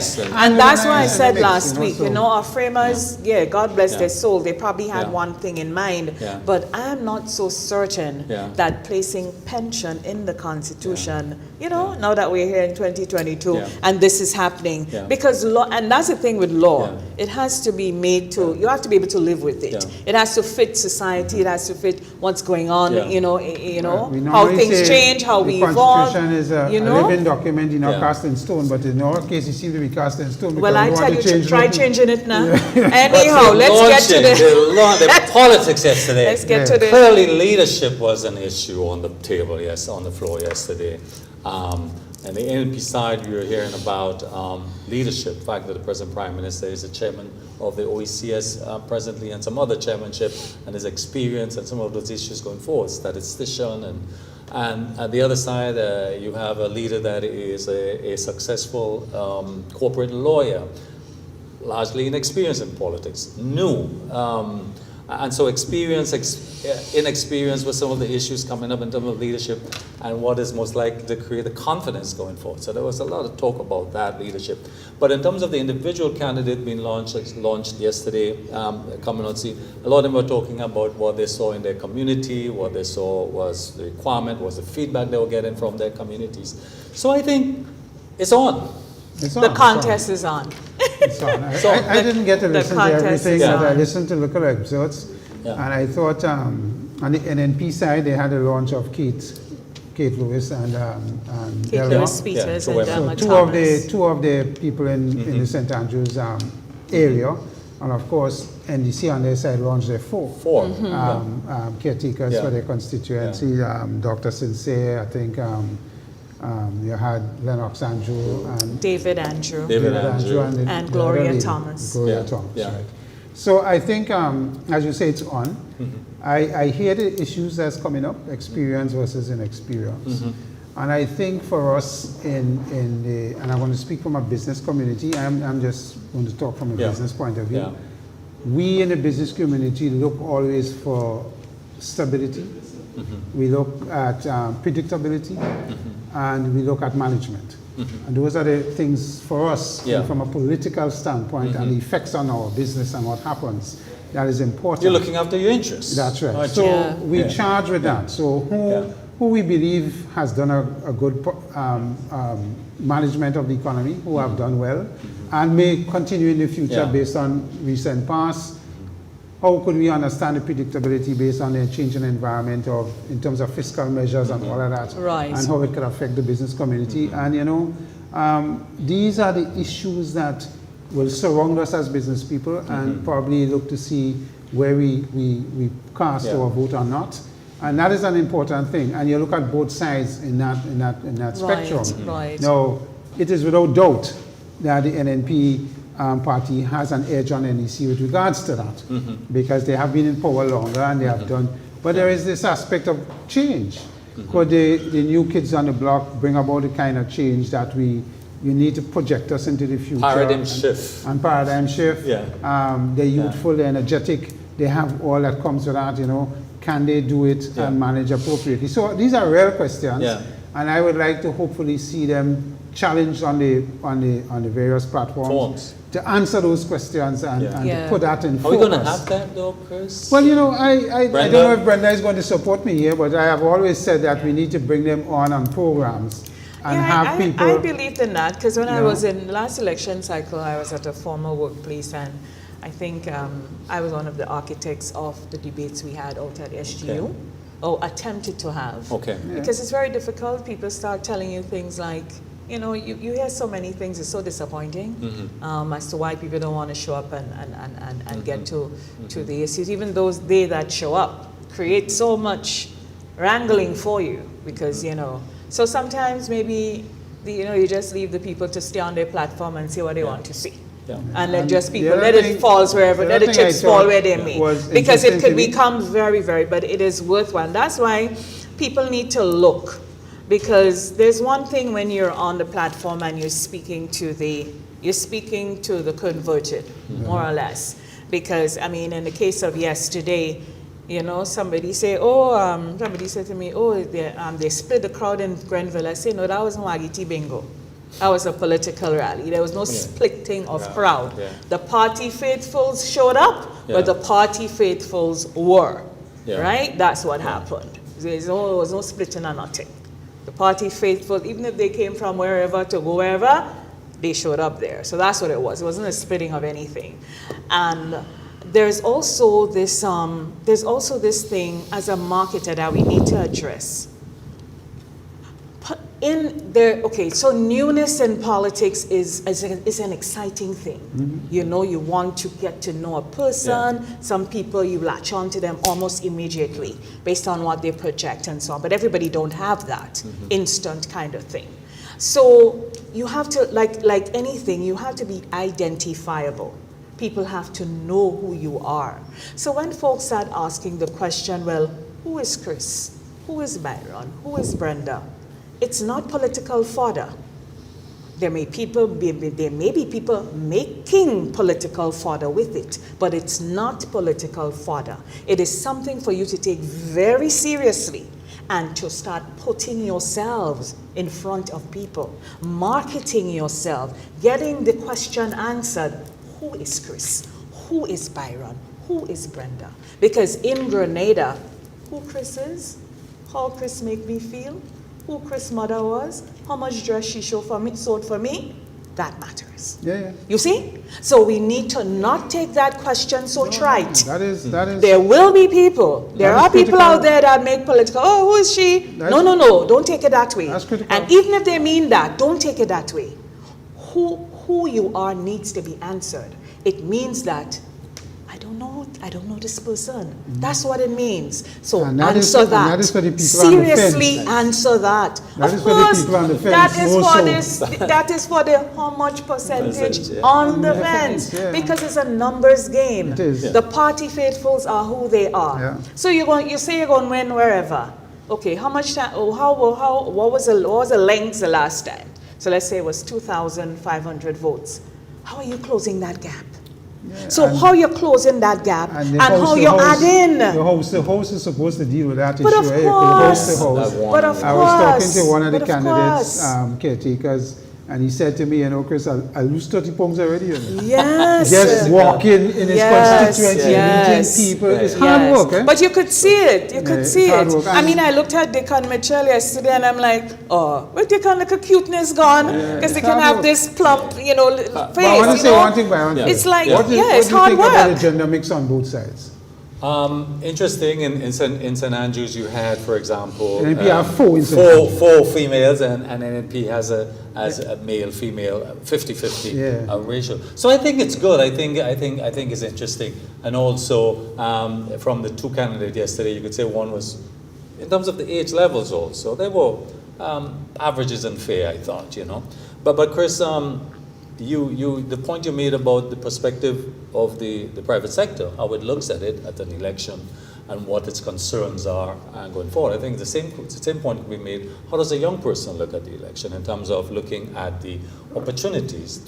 I said last week, our framers, God bless their soul, they probably had one thing in mind, but I'm not so certain that placing pension in the Constitution, now that we're here in 2022 and this is happening, because law, and that's the thing with law, it has to be made to, you have to be able to live with it. It has to fit society, it has to fit what's going on, how things change, how we evolve. The Constitution is a living document, cast in stone, but in our case it seems to be cast in stone. Well, I tell you, try changing it now. Anyhow, let's get to the politics yesterday. Let's get to the... Clearly leadership was an issue on the table, on the floor yesterday. And the NNP side, you're hearing about leadership, the fact that the present Prime Minister is the chairman of the OECS presently, and some other chairmanship, and his experience and some of those issues going forward, statistician, and at the other side, you have a leader that is a successful corporate lawyer, largely inexperienced in politics, new. And so inexperience with some of the issues coming up in terms of leadership and what is most likely to create the confidence going forward. So there was a lot of talk about that leadership. But in terms of the individual candidate being launched yesterday, coming on scene, a lot of them were talking about what they saw in their community, what they saw was the requirement, was the feedback they were getting from their communities. So I think it's on. The contest is on. I didn't get to listen to everything, but I listened to local episodes, and I thought on the NNP side they had a launch of Kate Lewis and Kate Lewis Peters and so two of the people in the St. Andrews area, and of course NDC on their side launched their four caretakers for their constituency. Dr. Sincere, I think. You had Lennox Andrew and David Andrew and Gloria Thomas. Right. So I think, as you say, it's on. I hear the issues that's coming up, experience versus inexperience. And I think for us and I'm going to speak from a business community, I'm just going to talk from a business point of view. We in the business community look always for stability. We look at predictability. And we look at management. And those are the things for us from a political standpoint and the effects on our business and what happens. That is important. You're looking after your interests. That's right. So we charge with that. So who we believe has done a good management of the economy, who have done well, and may continue in the future based on recent past. How could we understand the predictability based on the changing environment in terms of fiscal measures and all of that, and how it could affect the business community? And these are the issues that will surround us as business people, and probably look to see where we cast our vote or not. And that is an important thing. And you look at both sides in that spectrum. Now, it is without doubt that the NNP party has an edge on NEC with regards to that, because they have been in power longer and they have done. But there is this aspect of change. Could the new kids on the block bring about the kind of change that you need to project us into the future? Paradigm shift. They're youthful, they're energetic, they have all that comes with that. Can they do it and manage appropriately? So these are real questions, and I would like to hopefully see them challenged on the various platforms to answer those questions and to put that in focus. Are we going to have that though, Chris? Well, I don't know if Brenda is going to support me here, but I have always said that we need to bring them on programs and have people. I believed in that, because when I was in the last election cycle, I was at a former workplace, and I think I was one of the architects of the debates we had out at SGU, or attempted to have. Because it's very difficult. People start telling you things like, you hear so many things, it's so disappointing as to why people don't want to show up and get to the issues. Even those that show up create so much wrangling for you, because, so sometimes maybe, you just leave the people to stay on their platform and see what they want to see. And let it fall wherever, let the chips fall where they may. Because it could become very, very, but it is worthwhile. That's why people need to look. Because there's one thing when you're on the platform and you're speaking to the converted, more or less. Because, in the case of yesterday, somebody said to me, they split the crowd in Grenville. I said, no, that wasn't Wagiti Bingo. That was a political rally. There was no splitting of crowd. The party faithfuls showed up, but the party faithfuls were, right? That's what happened. There was no splitting or nothing. The party faithful, even if they came from wherever to go wherever, they showed up there. So that's what it was. It wasn't a splitting of anything. And there's also this thing as a marketer that we need to address. So newness in politics is an exciting thing. You want to get to know a person. Some people, you latch on to them almost immediately based on what they project and so on. But everybody don't have that instant kind of thing. So you have to, like anything, you have to be identifiable. People have to know who you are. So when folks start asking the question, well, who is Chris? Who is Byron? Who is Brenda? It's not political fodder. There may be people making political fodder with it, but it's not political fodder. It is something for you to take very seriously and to start putting yourselves in front of people, marketing yourself, getting the question answered. Who is Chris? Who is Byron? Who is Brenda? Because in Grenada, who Chris is, how Chris make me feel, who Chris' mother was, how much dress she sold for me, that matters. Yeah. You see? So we need to not take that question so trite. That is. There will be people. There are people out there that make political, oh, who is she? No. Don't take it that way. That's critical. And even if they mean that, don't take it that way. Who you are needs to be answered. It means that I don't know this person. That's what it means. So answer that. And that is for the people seriously on the fence. Answer that. That of is course, for the people on the fence. That is for the how much percentage on the fence. Yeah. Because it's a numbers game. It is. The party faithfuls are who they are. Yeah. So you say you're going to win wherever. Okay, how much time? What was the length the last time? So let's say it was 2,500 votes. How are you closing that gap? Yeah, so how you're closing that gap and how you add in. The host is supposed to deal with that issue. But of course. But of course. I was talking to one of the candidates, caretakers, and he said to me, Chris, I lose 30 pounds already. Yes. Just walking in his constituency, meeting people. It's hard work, eh? But you could see it. You could see it. I mean, I looked at Dickon Mitchell yesterday and I'm like, oh, where Dickon, look at cuteness gone. Because they can have this plump, face. But I want to say one thing, Byron. It's like, what do it's hard you work. think about the gender mix on both sides? Interesting. In St. Andrews, you had, for example, NNP have four females, and NNP has a male-female 50-50 ratio. So I think it's good. I think it's interesting. And also, from the two candidates yesterday, you could say one was, in terms of the age levels, also they were averages and fair. I thought, but Chris. The point you made about the perspective of the private sector, how it looks at it at an election, and what its concerns are going forward. I think the same point can be made. How does a young person look at the election in terms of looking at the opportunities?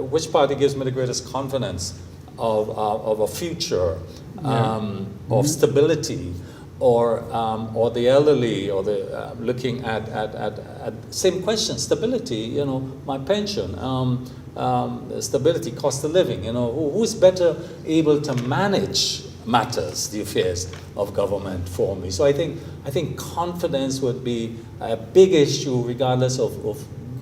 Which party gives me the greatest confidence of a future, of stability? Or the elderly, or the looking at same question, stability. My pension, stability, cost of living. Who's better able to manage matters, the affairs of government for me? So I think confidence would be a big issue, regardless of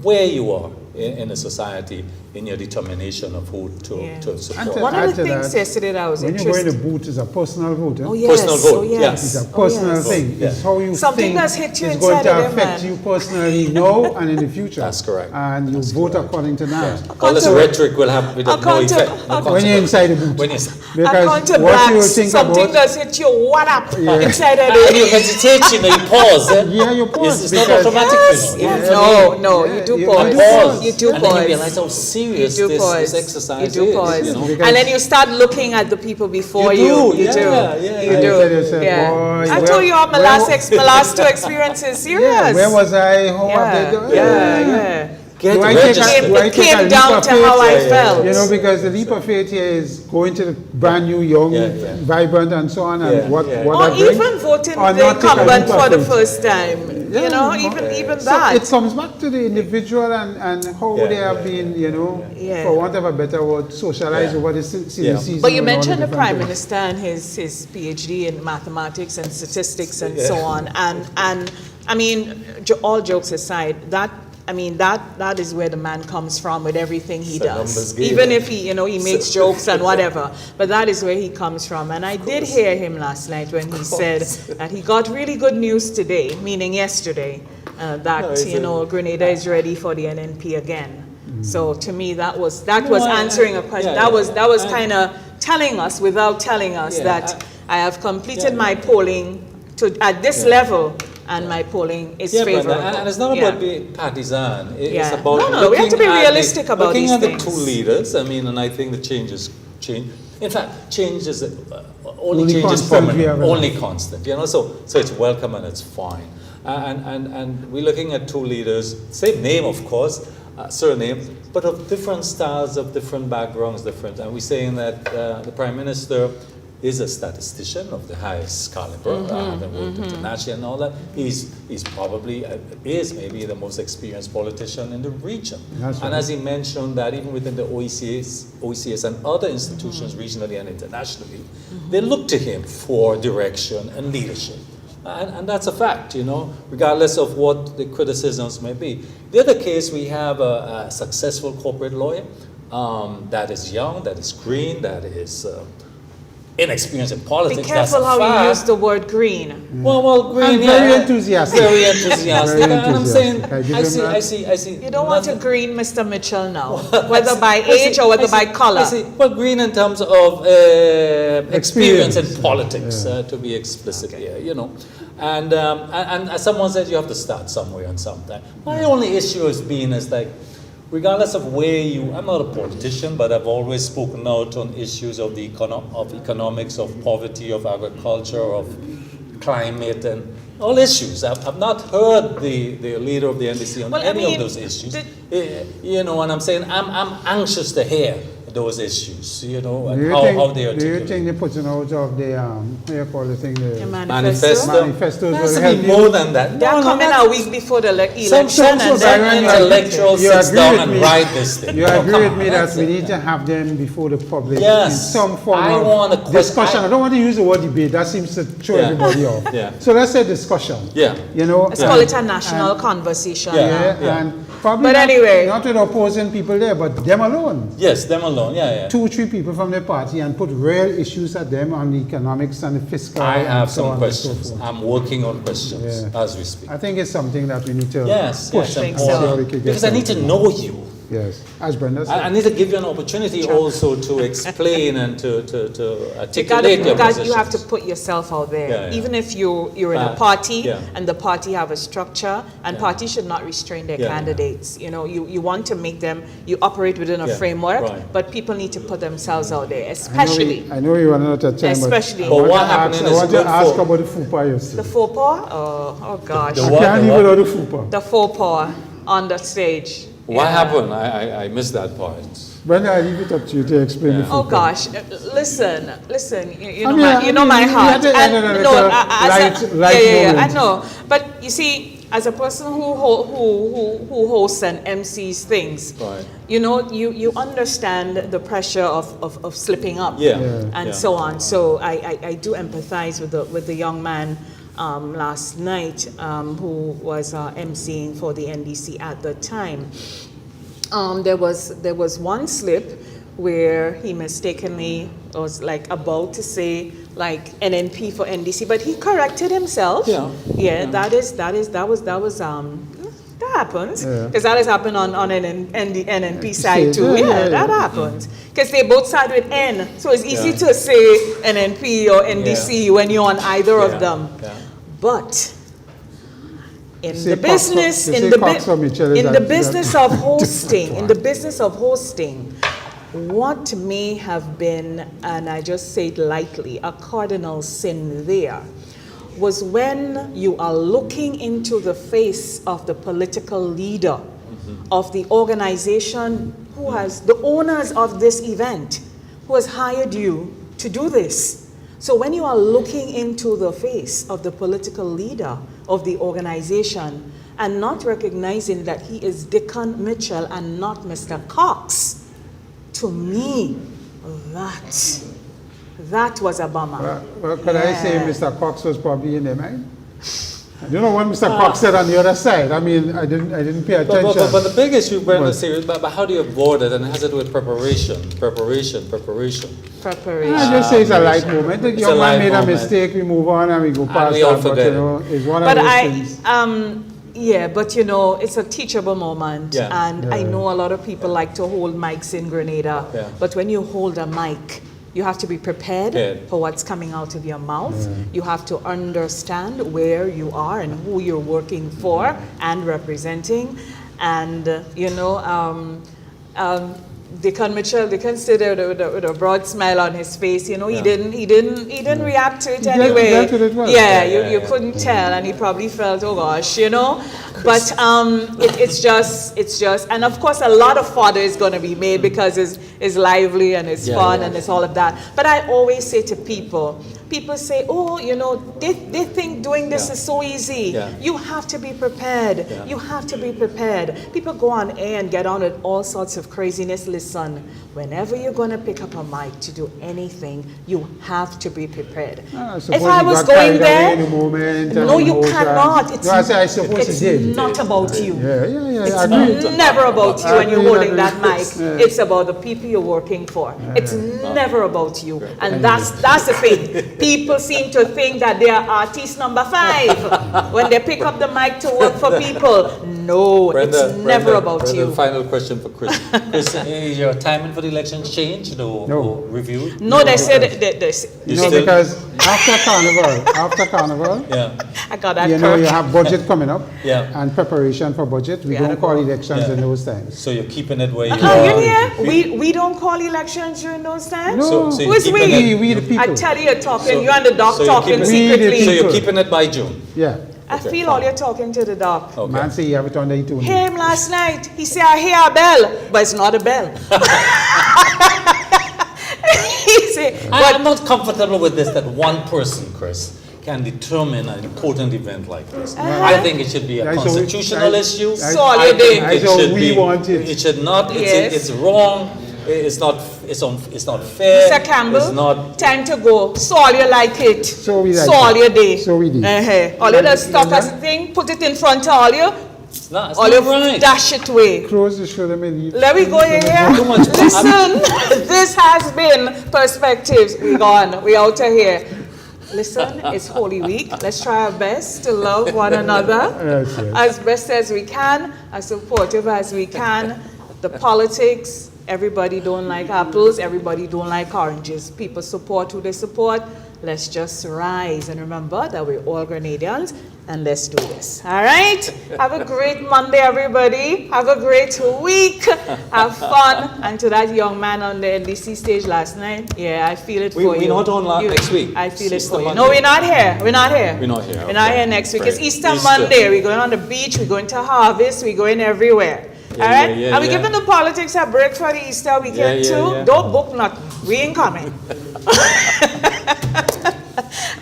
where you are in a society, in your determination of who to support. One of the things yesterday that was interesting. When you go in a vote, it's a personal vote. Oh, yes. Personal vote, It's a personal thing. It's how you think hit you it's going to affect you personally now and in the future. That's correct. And you vote according to that. All this rhetoric will have no effect. When you're inside the booth. Because what you think something does hit you, what up? Inside of it. And you hesitate, you pause. Yeah, you pause. It's not automatic. No, you do pause. You do pause. And then you realize how serious this exercise is. And then you start looking at the people before you. You do. I told you all my last two experiences. Serious. Where was I? How have they done? It came down to how I felt. Because the leap of faith here is going to the brand new, young, vibrant, and so on, and what or even voting the incumbent for the first time. Even that. So it comes back to the individual and how they have been, for want of a better word, socialized over the season. But you mentioned the Prime Minister and his PhD in mathematics and statistics and so on. And I mean, all jokes aside, that is where the man comes from with everything he does. Even if he makes jokes and whatever, but that is where he comes from. And I did hear him last night when he said that he got really good news today, meaning yesterday, that Grenada is ready for the NNP again. So to me, that was answering a question. That was kind of telling us without telling us that I have completed my polling at this level and my polling is Brenda, favorable. and it's not about being partisan. It's about we have to be realistic about looking these at things. the two leaders. I mean, and I think the change. In fact, change is only change is permanent, only constant. You know, so it's welcome and it's fine. And we're looking at two leaders, same name, of course, surname, but of different styles, of different backgrounds, different. And we're saying that the Prime Minister is a statistician of the highest caliber, having worked internationally and all that. He's probably is maybe the most experienced politician in the region. That's right. And as he mentioned, that even within the OECS and other institutions regionally and internationally, they look to him for direction and leadership. And that's a fact, you know, regardless of what the criticisms may be. The other case, we have a successful corporate lawyer that is young, that is green, that is inexperienced in politics. Be careful how you use the word green. Well, green, and very enthusiastic. Very enthusiastic. Very And I'm saying, enthusiastic. I see. You don't want to green Mr. Mitchell now, whether by age or whether by color. I see. Well, green in terms of experience in politics, to be explicit here, you know. And as someone said, you have to start somewhere and sometime. My only issue has been is like, regardless of where I'm not a politician, but I've always spoken out on issues of the economics, of poverty, of agriculture, of climate, and all issues. I've not heard the leader of the NDC on any of those issues. You know, and I'm saying I'm anxious to hear those issues, you know, and how they are. Do you think they're putting out of the, what do you call the thing? The manifesto? Manifestos Has will to be help more you. than that. They're coming a week before the election. Some intellectual sits down and write this thing. You agree with me that we need to have them before the public in some form of discussion. I don't want to use the word debate. That seems to throw everybody off. So let's say discussion. You know, let's call it a national conversation. And probably but anyway, not with opposing people there, but them alone. Yes, them alone. 2 or 3 people from the party and put real issues at them on the economics and the fiscal. I have some questions. I'm working on questions as we speak. I think it's something that we need to push. Because I need to know you. Yes, as Brenda said. I need to give you an opportunity also to explain and to articulate your positions. You have to put yourself out there. Even if you're in a party and the party have a structure, and parties should not restrain their candidates. You know, you want to make them, you operate within a framework, but people need to put themselves out there, especially. I know you run out of time, especially. But what happened I want to ask about the faux pas yesterday. The faux pas? Oh gosh. I can't leave without the faux pas. The faux pas on the stage. What happened? I missed that part. Brenda, I leave it up to you to explain the faux pas. Oh gosh, listen. You know my heart. I know. But you see, as a person who hosts and MCs things, you know, you understand the pressure of slipping up and so on. So I do empathize with the young man last night who was MCing for the NDC at the time. There was one slip where he mistakenly was like about to say like NNP for NDC, but he corrected himself. That happens because that has happened on NNP side too. That happens because they both start with N, so it's easy to say NNP or NDC when you're on either of them. But in the business of hosting, what may have been, and I just say it lightly, a cardinal sin there, was when you are looking into the face of the political leader of the organization who has, the owners of this event, who has hired you to do this. So when you are looking into the face of the political leader of the organization and not recognizing that he is Dickon Mitchell and not Mr. Cox, to me, that was a bummer. Well, could I say Mr. Cox was probably in there, mind? I don't know what Mr. Cox said on the other side. I mean, I didn't pay attention. But the big issue, Brenda, but how do you avoid it? And it has to do with preparation. I just say it's a light moment. The young man made a mistake, we move on and we go past we all that. But, you know, it's one of those things. But you know, it's a teachable moment. And I know a lot of people like to hold mics in Grenada. But when you hold a mic, You have to be prepared for what's coming out of your mouth. You have to understand where you are and who you're working for and representing. And, Deacon Mitchell, Deacon stood there with a broad smile on his face. He didn't react to it anyway. You couldn't tell, and he probably felt, oh gosh, But it's just, and of course a lot of fodder is going to be made because it's lively and it's fun and it's all of that. But I always say to people say, oh, they think doing this is so easy. You have to be prepared. You have to be prepared. People go on air and get on with all sorts of craziness. Listen, whenever you're going to pick up a mic to do anything, you have to be prepared. If I was going there, no, you cannot. It's not about you. It's never about you when you're holding that mic. It's about the people you're working for. It's never about you. And that's the thing. People seem to think that they are artist number 5 when they pick up the mic to work for people. No, it's never about you. Final question for Chris. Chris, is your timing for the election changed or reviewed? No, they said because after Carnival, I got that. You have budget coming up, and preparation for budget. We don't call elections in those times. So you're keeping it where you are. We don't call elections during those times. No, who is we? We the people. I tell you, you're talking. You and the doc talking secretly. So you're keeping it by June. Yeah. I feel all you're talking to the doc. Okay. Man say you have it on the iTunes. Hear him last night. He said, I hear a bell, but it's not a bell. He said, I'm not comfortable with this, that one person, Chris, can determine an important event like this. I think it should be a constitutional issue. It should not. It's wrong. It's not fair. Mr. Campbell, it's not time to go. So all you like it. So we like all your day. So we did. All you just stop as a thing, put it in front of all you. It's not right. Dash it away. Close the show. Let me go in here. Listen, this has been Perspectives. We gone. We out of here. Listen, it's Holy Week. Let's try our best to love one another as best as we can, as supportive as we can. The politics. Everybody don't like apples. Everybody don't like oranges. People support who they support. Let's just rise and remember that we're all Grenadians, and let's do this. All right? Have a great Monday, everybody. Have a great week. Have fun. And to that young man on the NDC stage last night, I feel it for you. We're not on next week. I feel it for you. No, we're not here. We're not here. We're not here. We're not here next week. It's Easter Monday. We're going on the beach. We're going to Harvest. We're going everywhere. All right? Are we giving the politics a break for the Easter weekend too? Don't book nothing. We ain't coming.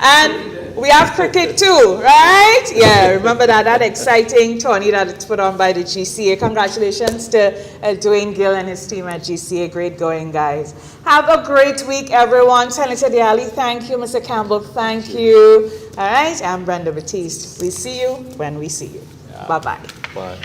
And we have cricket too, right? Yeah, remember that exciting tourney that's put on by the GCA. Congratulations to Dwayne Gill and his team at GCA. Great going, guys. Have a great week, everyone. Senator Diali, thank you. Mr. Campbell, thank you. All right, I'm Brenda Batiste. We see you when we see you. Bye-bye. Bye.